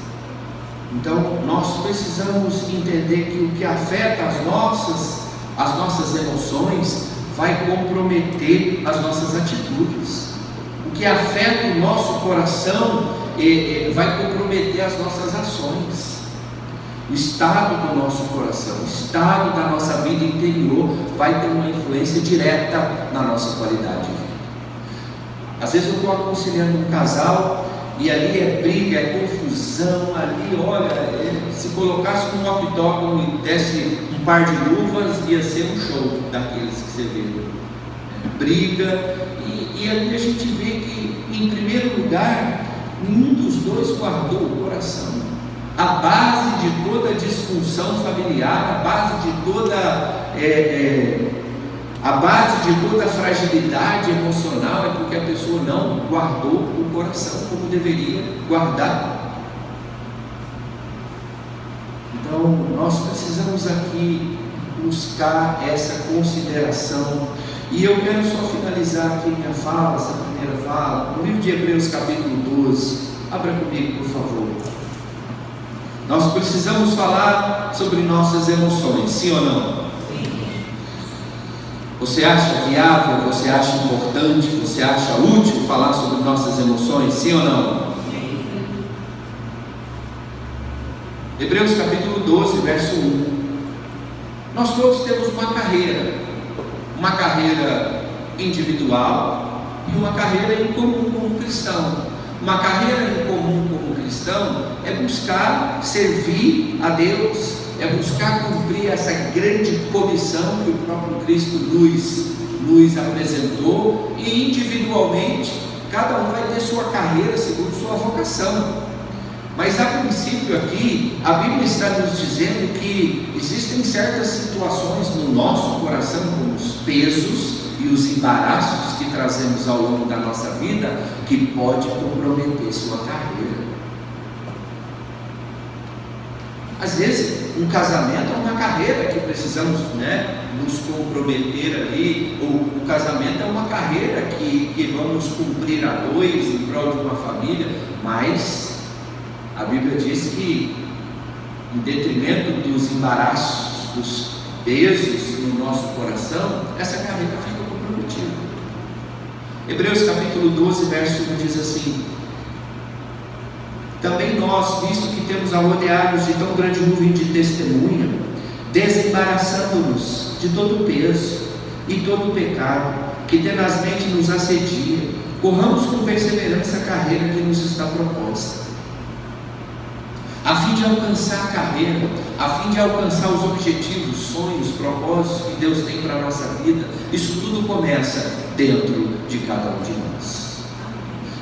Então nós precisamos entender que o que afeta as nossas emoções vai comprometer as nossas atitudes. O que afeta o nosso coração vai comprometer as nossas ações. O estado do nosso coração, o estado da nossa vida interior vai ter uma influência direta na nossa qualidade de vida. Às vezes eu estou aconselhando um casal e ali é briga, é confusão, ali olha, se colocasse um octógono e desse um par de luvas, ia ser um show daqueles que você vê. Briga, e ali a gente vê que, em primeiro lugar, nenhum dos dois guardou o coração. A base de toda disfunção familiar, a base de toda A base de toda a fragilidade emocional é porque a pessoa não guardou o coração como deveria guardar. Então, nós precisamos aqui buscar essa consideração. E eu quero só finalizar aqui minha fala, essa primeira fala, no livro de Hebreus capítulo 12. Abra comigo, por favor. Nós precisamos falar sobre nossas emoções, sim ou não? Você acha viável, você acha importante, você acha útil falar sobre nossas emoções, sim ou não? Sim. Hebreus capítulo 12, verso 1. Nós todos temos uma carreira individual e uma carreira em comum como cristão. Uma carreira em comum como cristão é buscar servir a Deus, é buscar cumprir essa grande comissão que o próprio Cristo nos apresentou, e individualmente, cada um vai ter sua carreira segundo sua vocação. Mas a princípio aqui, a Bíblia está nos dizendo que existem certas situações no nosso coração, como os pesos e os embaraços que trazemos ao longo da nossa vida, que pode comprometer sua carreira. Às vezes, um casamento é uma carreira que precisamos, nos comprometer ali, ou o casamento é uma carreira que vamos cumprir a dois em prol de uma família, mas a Bíblia diz que, em detrimento dos embaraços, dos pesos no nosso coração, essa carreira fica comprometida. Hebreus capítulo 12, verso 1 diz assim: também nós, visto que temos a rodear-nos de tão grande nuvem de testemunha, desembaraçando-nos de todo o peso e todo o pecado que tenazmente nos assedia, corramos com perseverança a carreira que nos está proposta, a fim de alcançar a carreira, a fim de alcançar os objetivos, sonhos, propósitos que Deus tem para a nossa vida. Isso tudo começa dentro de cada um de nós.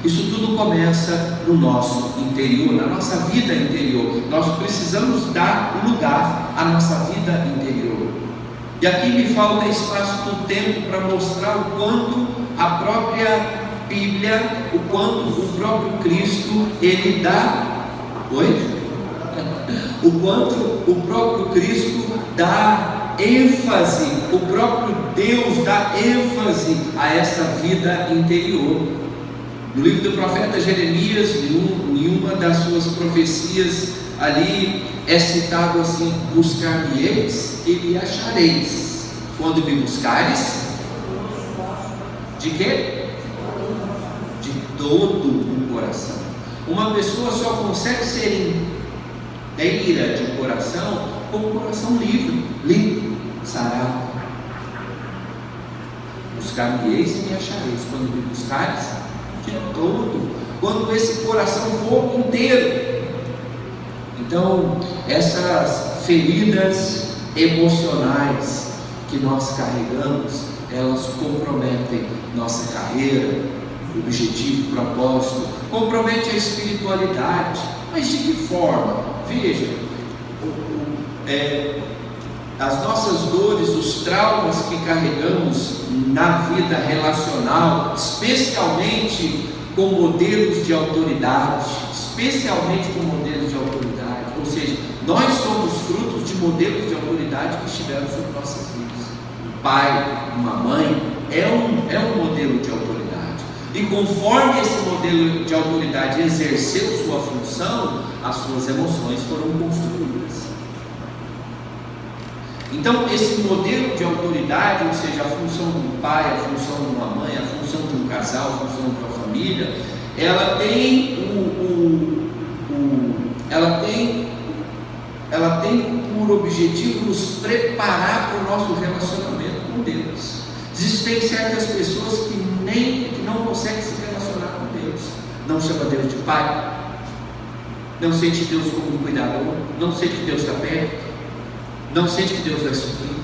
Isso tudo começa no nosso interior, na nossa vida interior. Nós precisamos dar lugar à nossa vida interior. E aqui me falta espaço do tempo para mostrar o quanto a própria Bíblia, o quanto o próprio Cristo, ele dá... o quanto o próprio Cristo dá ênfase, o próprio Deus dá ênfase a essa vida interior. No livro do profeta Jeremias, em uma das suas profecias, ali é citado assim: buscar-me-eis e me achareis, quando me buscares. De quê? De todo o coração. Uma pessoa só consegue ser inteira de coração com o coração livre, limpo, sarado. Buscar-me-eis e me achareis, quando me buscares de todo, quando esse coração for inteiro. Então, essas feridas emocionais que nós carregamos, elas comprometem nossa carreira, objetivo, propósito, compromete a espiritualidade. Mas de que forma? Veja, as nossas dores, os traumas que carregamos na vida relacional, especialmente com modelos de autoridade, ou seja, nós somos frutos de modelos de autoridade que estiveram sobre nossas vidas. Um pai, uma mãe é um modelo de autoridade, e conforme esse modelo de autoridade exerceu sua função, as suas emoções foram construídas. Então, esse modelo de autoridade, ou seja, a função de um pai, a função de uma mãe, a função de um casal, a função de uma família, ela tem por objetivo nos preparar para o nosso relacionamento com Deus. Existem certas pessoas que não conseguem se relacionar com Deus, não chama Deus de pai, não sente Deus como um cuidador, não sente que Deus está perto, não sente que Deus vai suprir.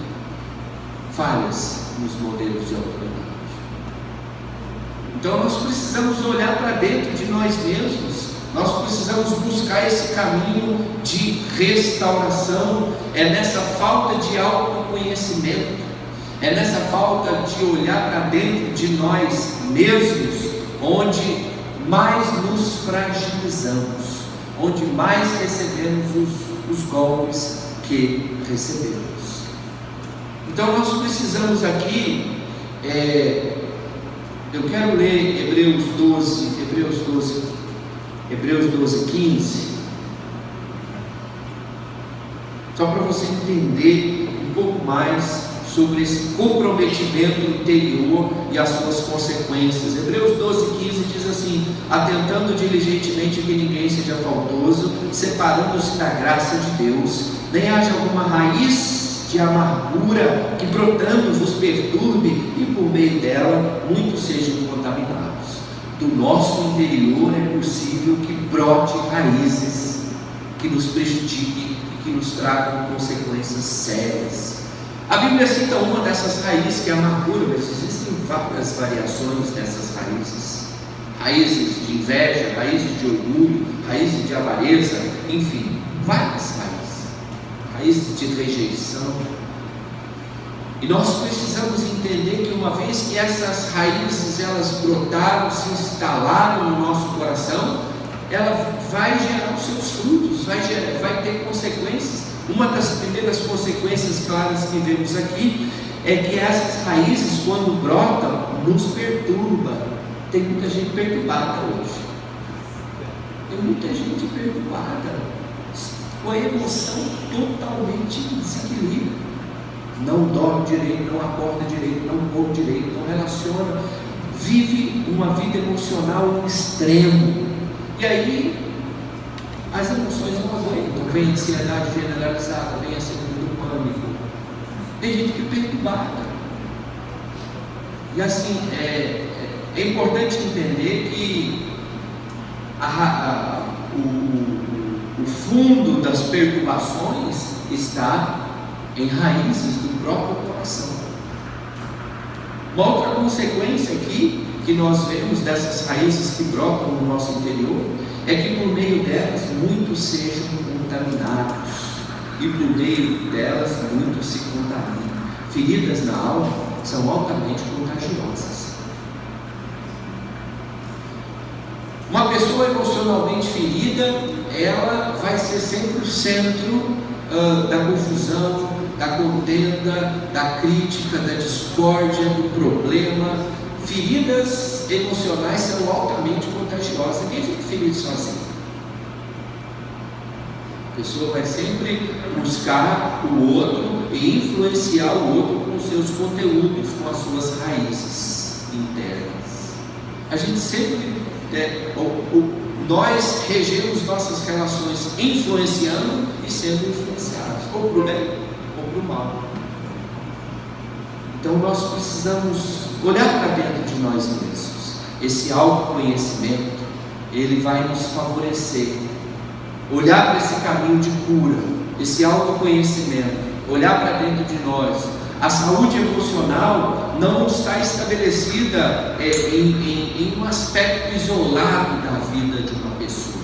Falhas nos modelos de autoridade. Então nós precisamos olhar para dentro de nós mesmos. Nós precisamos buscar esse caminho de restauração. É nessa falta de autoconhecimento, É nessa falta de olhar para dentro de nós mesmos, onde mais nos fragilizamos, onde mais recebemos os golpes que recebemos. Então nós precisamos aqui, eu quero ler Hebreus 12, 15, só para você entender um pouco mais sobre esse comprometimento interior e as suas consequências. Hebreus 12, 15 diz assim: atentando diligentemente que ninguém seja faltoso, separando-se da graça de Deus, nem haja alguma raiz de amargura que brotando vos perturbe, e por meio dela muitos sejam contaminados. Do nosso interior é possível que brote raízes que nos prejudiquem e que nos tragam consequências sérias. A Bíblia cita uma dessas raízes, que é a amargura, mas existem várias variações dessas raízes. Raízes de inveja, raízes de orgulho, raízes de avareza, enfim, várias raízes. Raízes de rejeição. E nós precisamos entender que uma vez que essas raízes elas brotaram, se instalaram no nosso coração, ela vai gerar os seus frutos, vai ter consequências. Uma das primeiras consequências claras que vemos aqui é que essas raízes, quando brotam, nos perturba. Tem muita gente perturbada hoje. Tem muita gente perturbada, com a emoção totalmente em desequilíbrio. Não dorme direito, não acorda direito, não come direito, não relaciona, vive uma vida emocional extremo. E aí as emoções não aguentam, vem a ansiedade generalizada, vem a síndrome do pânico. Tem gente que é perturbada. E assim, é importante entender que o fundo das perturbações está em raízes do próprio coração. Uma outra consequência aqui que nós vemos dessas raízes que brotam no nosso interior é que por meio delas muitos sejam contaminados, e por meio delas muitos se contaminam. Feridas na alma são altamente contagiosas. Uma pessoa emocionalmente ferida, ela vai ser sempre o centro da confusão, da contenda, da crítica, da discórdia, do problema. Feridas emocionais são altamente contagiosas. Ninguém fica ferido sozinho. A pessoa vai sempre buscar o outro e influenciar o outro com os seus conteúdos, com as suas raízes internas. A gente sempre, nós regemos nossas relações influenciando e sendo influenciados, ou para o bem ou para o mal. Então nós precisamos olhar para dentro de nós mesmos. Esse autoconhecimento, ele vai nos favorecer. Olhar para esse caminho de cura, esse autoconhecimento, olhar para dentro de nós. A saúde emocional não está estabelecida em um aspecto isolado da vida de uma pessoa.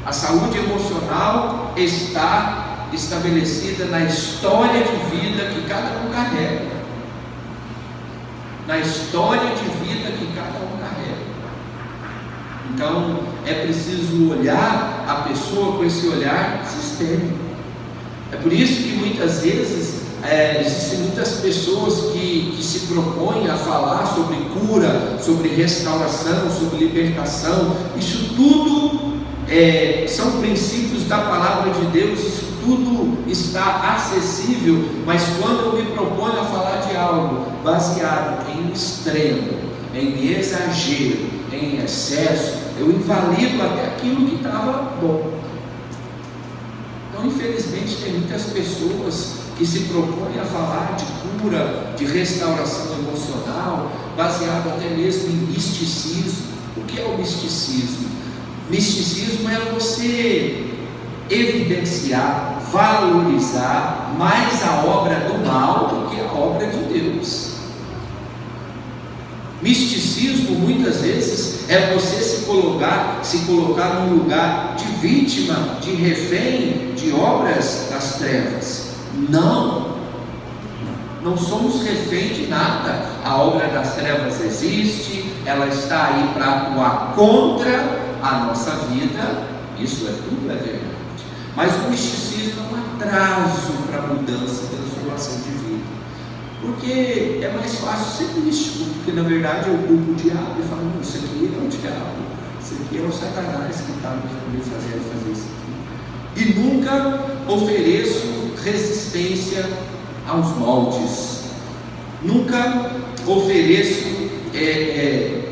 A saúde emocional está estabelecida na história de vida que cada um carrega. Na história de vida que cada um carrega. Então é preciso olhar a pessoa com esse olhar sistêmico. É por isso que muitas vezes existem muitas pessoas que se propõem a falar sobre cura, sobre restauração, sobre libertação. Isso tudo são princípios da palavra de Deus. Isso tudo está acessível, mas quando eu me proponho a falar de algo baseado em extremo, em exagero, em excesso, eu invalido até aquilo que estava bom. Então, infelizmente, tem muitas pessoas que se propõem a falar de cura, de restauração emocional, baseado até mesmo em misticismo. O que é o misticismo? Misticismo é você evidenciar, valorizar mais a obra do mal do que a obra de Deus. Misticismo muitas vezes é você se colocar num lugar de vítima, de refém de obras das trevas. Não, não somos refém de nada. A obra das trevas existe, ela está aí para atuar contra a nossa vida, isso é tudo, é verdade. Mas o misticismo é um atraso para a mudança e transformação de vida, porque é mais fácil ser místico, porque na verdade eu culpo o diabo e falo, não, isso aqui é o diabo, isso aqui é o Satanás que está me fazendo fazer isso aqui. E nunca ofereço resistência aos moldes, nunca ofereço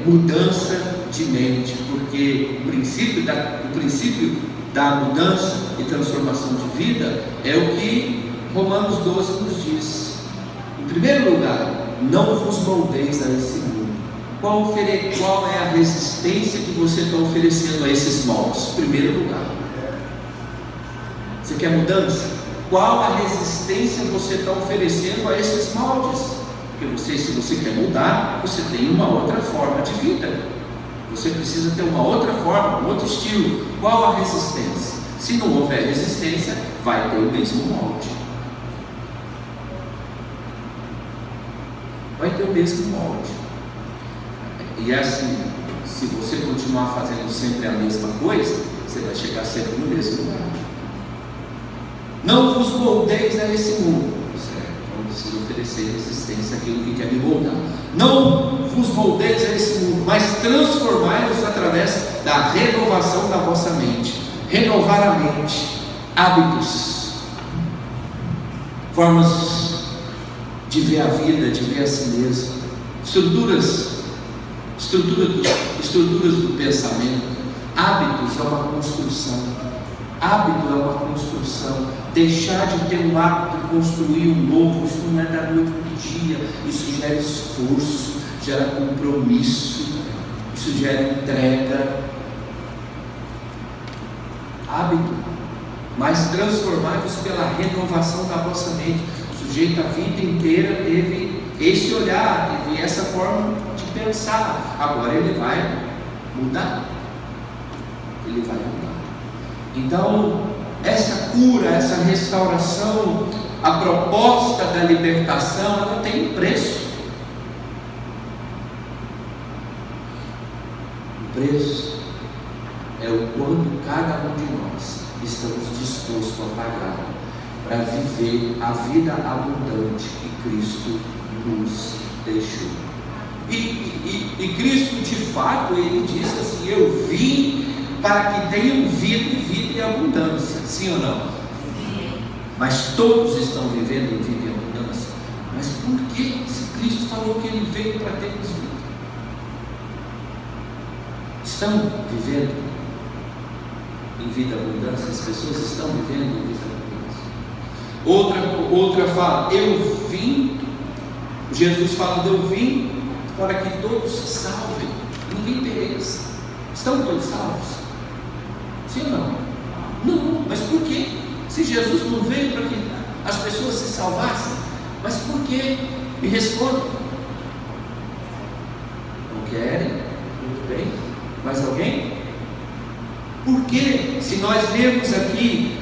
mudança de mente, porque o princípio da mudança e transformação de vida é o que Romanos 12 nos diz. Em primeiro lugar, não vos moldeis a esse mundo. Qual é a resistência que você está oferecendo a esses moldes? Em primeiro lugar, você quer mudança? Qual a resistência você está oferecendo a esses moldes? Porque se você quer mudar, você tem uma outra forma de vida, você precisa ter uma outra forma, um outro estilo. Qual a resistência? Se não houver resistência, vai ter o mesmo molde, vai ter o mesmo molde. E assim, se você continuar fazendo sempre a mesma coisa, você vai chegar sempre no mesmo lugar. Não vos moldeis a esse mundo, certo? Não precisa oferecer resistência àquilo que quer me moldar. Não vos moldeis a esse mundo, mas transformai-vos através da renovação da vossa mente. Renovar a mente, hábitos, formas de ver a vida, de ver a si mesmo, estruturas do pensamento. Hábitos é uma construção. Hábito é uma construção. Deixar de ter um hábito e construir um novo, isso não é da noite para o dia. Isso gera esforço, gera compromisso, isso gera entrega. Hábito, mas transformai-vos pela renovação da vossa mente. O sujeito a vida inteira teve esse olhar, teve essa forma de pensar. Agora ele vai mudar. Ele vai mudar. Então, essa cura, essa restauração, a proposta da libertação, ela tem um preço. O preço é o quanto cada um de nós estamos dispostos a pagar para viver a vida abundante que Cristo nos deixou. E Cristo, de fato, ele disse assim: eu vim para que tenham vida e vida em abundância. Sim ou não? Sim. Mas todos estão vivendo em vida e abundância. Mas por que, se Cristo falou que ele veio para termos vida? Estão vivendo em vida e abundância? As pessoas estão vivendo em vida e abundância? Outra fala, eu vim, Jesus falando, eu vim para que todos se salvem, ninguém pereça. Estão todos salvos? Sim ou não? Não, mas por quê? Se Jesus não veio para que as pessoas se salvassem, mas por quê? Me respondam. Não querem? Muito bem. Mais alguém? Por quê? Se nós lermos aqui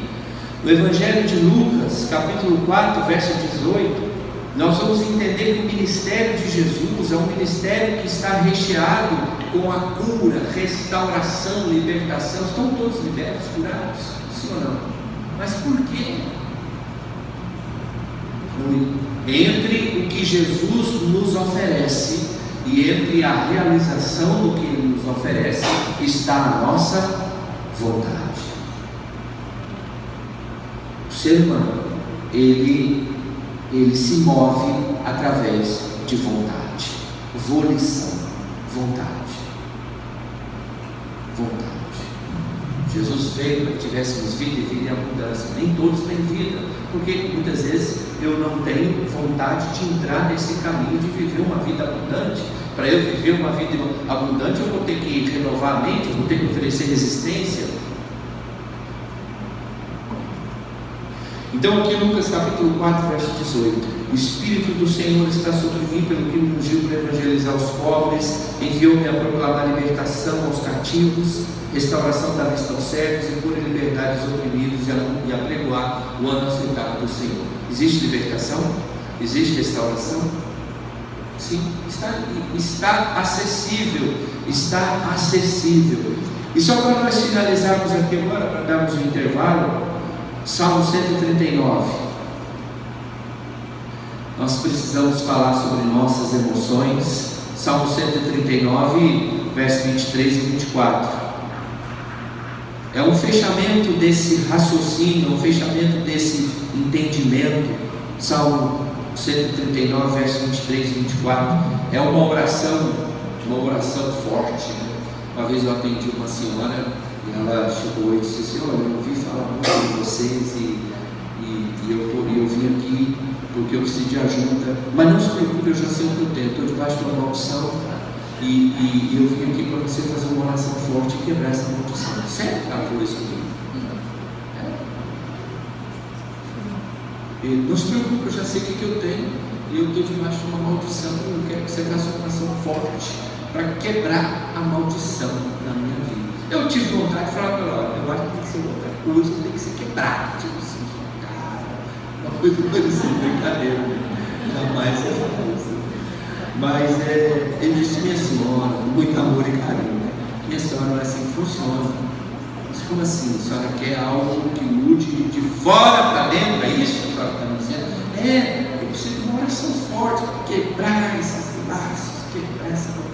no Evangelho de Lucas, capítulo 4, verso 18, nós vamos entender que o ministério de Jesus é um ministério que está recheado com a cura, restauração, libertação. Estão todos libertos, curados? Sim ou não? Mas por quê? Entre o que Jesus nos oferece e entre a realização do que Ele nos oferece está a nossa vontade. O ser humano, ele se move através de vontade, volição, vontade. Jesus veio para que tivéssemos vida e vida em abundância. Nem todos têm vida, porque muitas vezes eu não tenho vontade de entrar nesse caminho de viver uma vida abundante. Para eu viver uma vida abundante, eu vou ter que renovar a mente, eu vou ter que oferecer resistência. Então aqui em Lucas capítulo 4, verso 18: o Espírito do Senhor está sobre mim, pelo que me ungiu para evangelizar os pobres, enviou-me a proclamar libertação aos cativos, restauração da vista aos cegos e pôr em liberdade os oprimidos, e a pregoar o ano aceitável do Senhor. Existe libertação? Existe restauração? Sim, está acessível. Está acessível. E só para nós finalizarmos aqui agora, para darmos um intervalo, Salmo 139. Nós precisamos falar sobre nossas emoções. Salmo 139, verso 23 e 24. É um fechamento desse raciocínio, um fechamento desse entendimento. Salmo 139, verso 23 e 24. É uma oração forte, né? Uma vez eu atendi uma senhora e ela chegou e disse assim: olha, eu ouvi falar muito de vocês e eu vim aqui porque eu preciso de ajuda, mas não se preocupe, eu já sei o que eu tenho, estou debaixo de uma maldição e eu vim aqui para você fazer uma oração forte e quebrar essa maldição. Sério? Ela falou isso comigo. Não se preocupe, eu já sei o que eu tenho e eu estou debaixo de uma maldição e eu quero que você faça uma oração forte para quebrar a maldição na minha vida. Eu tive vontade de falar para ela: eu acho que tem que ser outra coisa, tem que ser quebrado. Tipo assim, cara, uma coisa parecida, brincadeira, jamais eu falar isso. Mas ele disse: minha senhora, com muito amor e carinho, minha senhora, não é assim que funciona. Mas como assim? A senhora quer algo que mude de fora para dentro? É isso que a senhora está me dizendo? Eu preciso de uma oração forte para quebrar esses laços, quebrar essa maldição.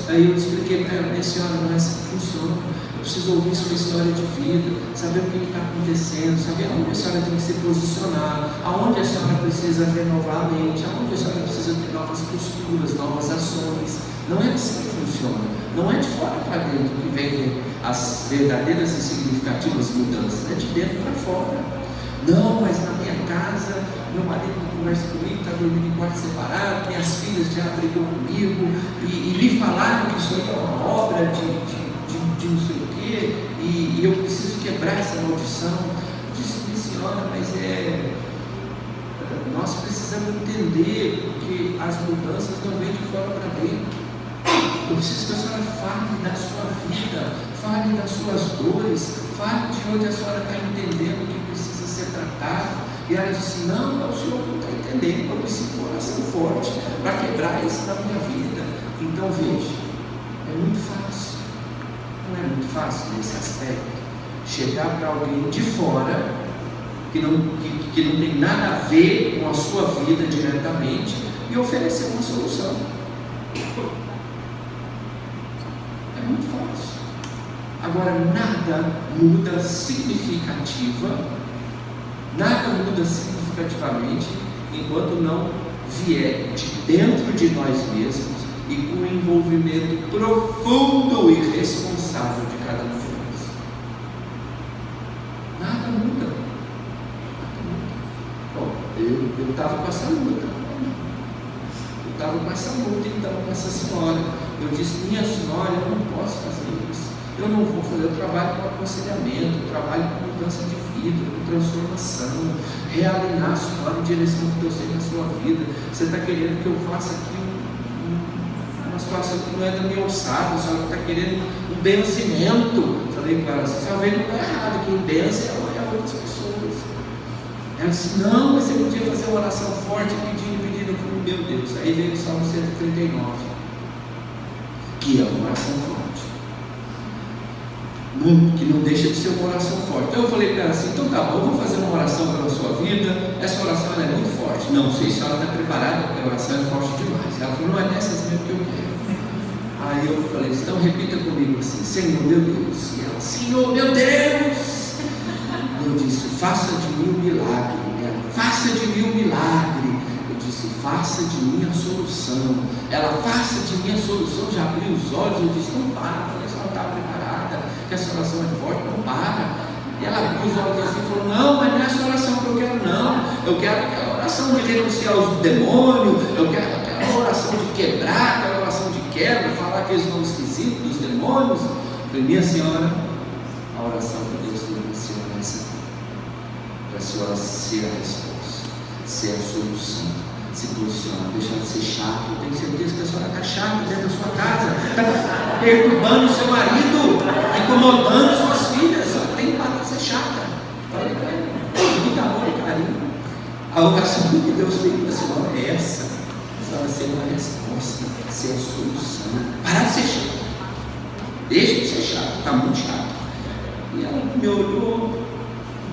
Aí eu expliquei para ela: minha senhora, não é assim que funciona. Eu preciso ouvir sua história de vida, saber o que está acontecendo, saber aonde a senhora tem que se posicionar, aonde a senhora precisa renovar a mente, aonde a senhora precisa ter novas posturas, novas ações. Não é assim que funciona. Não é de fora para dentro que vem as verdadeiras e significativas mudanças, é de dentro para fora. Não, mas na minha casa, meu marido não conversa comigo, está dormindo em quarto separado, minhas filhas já brigou comigo, e me falaram que isso aí é uma obra de não sei o quê, e eu preciso quebrar essa maldição. Eu disse: minha senhora, mas nós precisamos entender que as mudanças não vêm de fora para dentro. Eu preciso que a senhora fale da sua vida, fale das suas dores, fale de onde a senhora está entendendo que precisa ser tratado. E ela disse: não, o senhor não está entendendo, eu preciso de uma oração forte para quebrar isso na minha vida. Então veja, é muito fácil. Não é muito fácil nesse aspecto chegar para alguém de fora que não tem nada a ver com a sua vida diretamente e oferecer uma solução. É muito fácil. Agora, nada muda significativamente enquanto não vier de dentro de nós mesmos e com um envolvimento profundo e responsável de cada um de nós. Nada muda. Bom, eu estava com essa luta. Então, com essa senhora. Eu disse: minha senhora, eu não posso fazer isso. Eu não vou fazer. Eu trabalho com aconselhamento, eu trabalho com mudança de vida, com transformação, realinhar a senhora em direção que eu sei na sua vida. Você está querendo que eu faça aqui uma situação que não é da minha alçada, a senhora está querendo um benzimento. Falei para ela: a senhora veio no lugar errado, quem benze é outras pessoas. Ela disse: não, mas você podia fazer uma oração forte, pedindo. Eu falei: meu Deus. Aí veio o Salmo 139, que é uma oração forte, que não deixa de ser uma oração forte. Então eu falei para ela assim: então tá bom, eu vou fazer uma oração pela sua vida. Essa oração é muito forte. Não sei se ela está preparada, porque a oração é forte demais. Ela falou: não é dessas mesmo que eu quero. Aí eu falei: então repita comigo assim: Senhor meu Deus. E ela: Senhor meu Deus. Eu disse: faça de mim um milagre. Ela: faça de mim um milagre. Eu disse: faça de mim a solução. Ela: faça de mim a solução. Já abriu os olhos. Eu disse: não para, a senhora está preparada, que essa oração é forte, não para. E ela abriu os olhos assim e falou: não, mas não é essa oração que eu quero, não. Eu quero aquela oração de renunciar aos demônios, eu quero aquela oração de quebrar, aquela oração de quebra, falar aqueles nomes esquisitos dos demônios. Eu falei: minha senhora, a oração que Deus deu para a senhora é essa, para a senhora ser a resposta, ser a solução. Se posicionar, deixar de ser chato. Eu tenho certeza que a senhora está chata dentro da sua casa, está perturbando o seu marido, incomodando suas filhas. Só tem que parar de ser chata. Falei para ela, muito amor e carinho. A oração que Deus fez para a senhora é essa. Essa vai ser uma resposta, vai ser a solução. Parar de ser chato. Deixa de ser chato, está muito chato. E ela me olhou,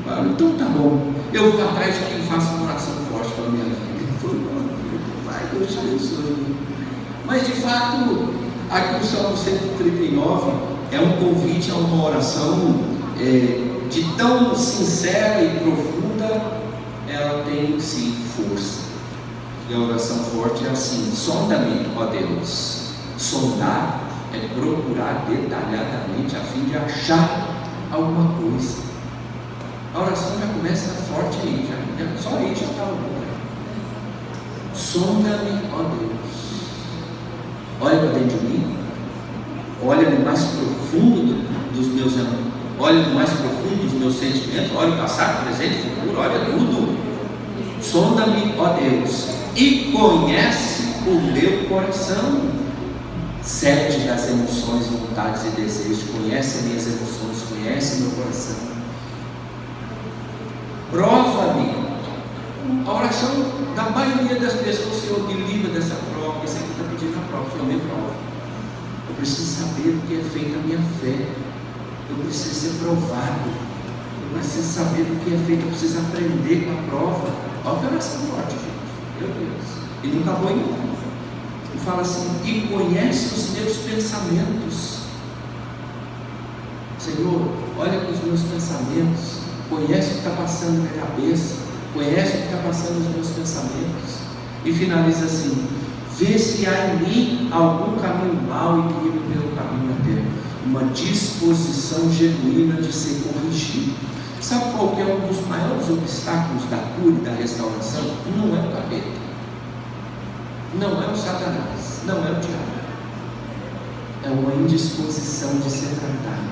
falou, então tá bom, eu vou atrás de quem faça uma oração forte para a minha vida. Vai, Deus te abençoe. Mas de fato, aqui o Salmo 139 é um convite a uma oração de tão sincera e profunda, ela tem sim força. E a oração forte é assim: sonda-me, ó Deus. Sondar é procurar detalhadamente a fim de achar alguma coisa. A oração já começa forte aí, só aí já está bom. Sonda-me, ó Deus. Olha para dentro de mim. Olha no mais profundo dos meus amores. Olha no mais profundo dos meus sentimentos. Olha o passado, presente, futuro. Olha tudo. Sonda-me, ó Deus, e conhece o meu coração. Sete das emoções, vontades e desejos. Conhece minhas emoções, conhece meu coração. Prova-me. A oração da maioria das pessoas, Senhor, me livra dessa prova. Esse aqui está pedindo a prova, Senhor, me prova. Eu preciso saber o que é feita a minha fé. Eu preciso ser provado. Eu preciso saber o que é feito. Eu preciso aprender com a prova. Olha que oração forte, gente. Meu Deus. E não está bom não. E fala assim: e conhece os meus pensamentos. Senhor, olha para os meus pensamentos. Conhece o que está passando na minha cabeça. Conhece o que está passando nos meus pensamentos. E finaliza assim: vê se há em mim algum caminho mau e guia-me pelo caminho eterno. Uma disposição genuína de ser corrigido. Sabe qual que é um dos maiores obstáculos da cura e da restauração? Não é o capeta, não é o Satanás, não é o diabo. É uma indisposição de ser tratado.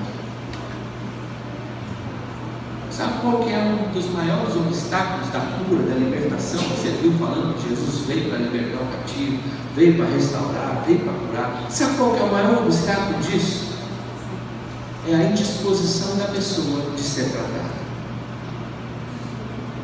Sabe qual que é um dos maiores obstáculos da cura, da libertação? Você viu falando que Jesus veio para libertar o cativo, veio para restaurar, veio para curar. Sabe qual que é o maior obstáculo disso? É a indisposição da pessoa de ser tratada.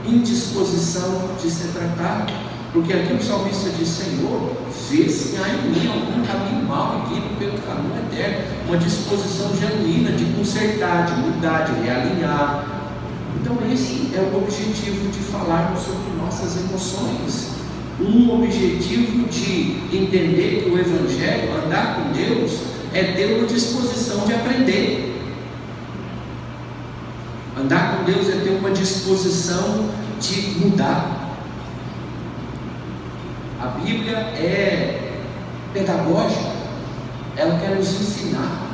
Indisposição de ser tratado. Porque aqui o salmista diz: Senhor, vê se há em mim algum caminho mau e guia-me pelo caminho eterno. Uma disposição genuína de consertar, de mudar, de realinhar. Então esse é o objetivo de falarmos sobre nossas emoções. Um objetivo de entender que o Evangelho, andar com Deus, é ter uma disposição de aprender. Andar com Deus é ter uma disposição de mudar. A Bíblia é pedagógica, ela quer nos ensinar.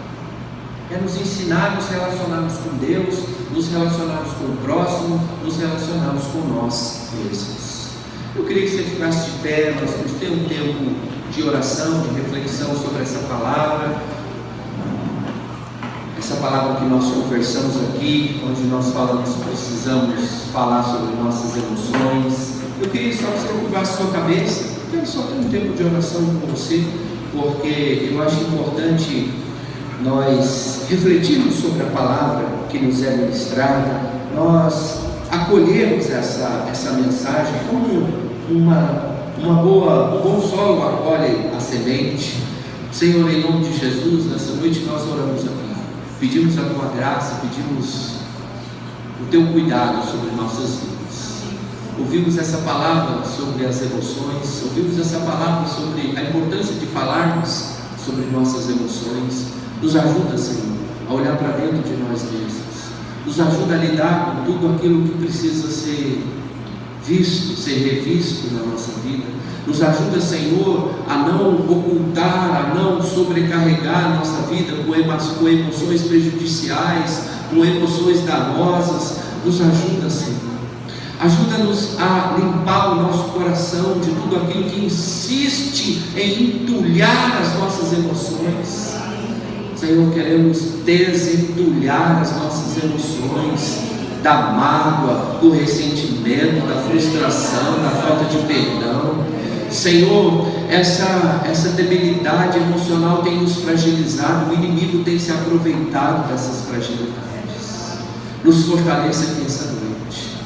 Quer nos ensinar a nos relacionarmos com Deus, nos relacionarmos com o próximo, nos relacionarmos com nós mesmos. Eu queria que você ficasse de pé. Nós vamos ter um tempo de oração, de reflexão sobre essa palavra. Essa palavra que nós conversamos aqui, onde nós falamos, precisamos falar sobre nossas emoções. Eu queria só que você curvasse a sua cabeça. Eu quero só ter um tempo de oração com você, porque eu acho importante nós refletirmos sobre a palavra que nos é ministrada, nós acolhermos essa mensagem como um bom solo acolhe a semente. Senhor, em nome de Jesus, nessa noite nós oramos aqui, pedimos a Tua graça, pedimos o Teu cuidado sobre nossas vidas. Ouvimos essa palavra sobre as emoções, ouvimos essa palavra sobre a importância de falarmos sobre nossas emoções. Nos ajuda, Senhor, a olhar para dentro de nós mesmos. Nos ajuda a lidar com tudo aquilo que precisa ser visto, ser revisto na nossa vida. Nos ajuda, Senhor, a não ocultar, a não sobrecarregar a nossa vida com emoções prejudiciais, com emoções danosas. Nos ajuda, Senhor. Ajuda-nos a limpar o nosso coração de tudo aquilo que insiste em entulhar as nossas emoções. Senhor, queremos desentulhar as nossas emoções da mágoa, do ressentimento, da frustração, da falta de perdão. Senhor, essa debilidade emocional tem nos fragilizado, o inimigo tem se aproveitado dessas fragilidades. Nos fortaleça aqui essa noite.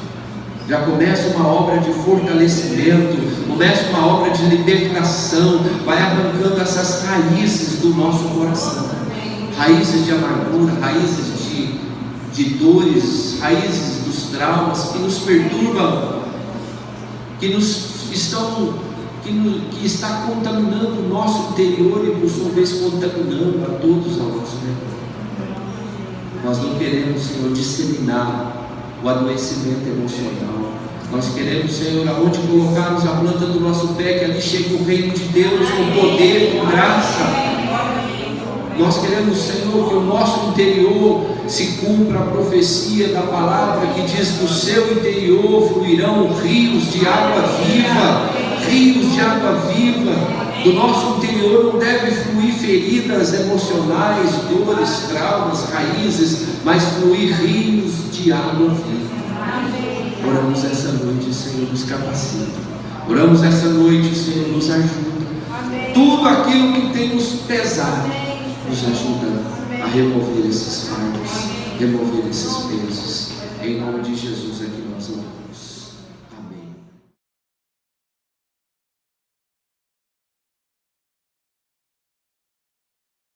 Já começa uma obra de fortalecimento, começa uma obra de libertação, vai arrancando essas raízes do nosso coração, raízes de amargura, raízes de dores, raízes dos traumas que nos perturbam, que está contaminando o nosso interior e por sua vez contaminando a todos ao nosso redor. Nós não queremos, Senhor, disseminar o adoecimento emocional. Nós queremos, Senhor, aonde colocarmos a planta do nosso pé, que ali chegue o reino de Deus com poder, com graça. Nós queremos, Senhor, que o nosso interior se cumpra a profecia da palavra que diz: do seu interior fluirão rios de água viva, rios de água viva. Do nosso interior não deve fluir feridas emocionais, dores, traumas, raízes, mas fluir rios de água viva. Oramos essa noite, Senhor, nos capacita. Oramos essa noite, Senhor, nos ajuda. Tudo aquilo que tem nos pesado, nos ajuda a remover esses fardos, remover esses pesos. Em nome de Jesus é que nós oramos.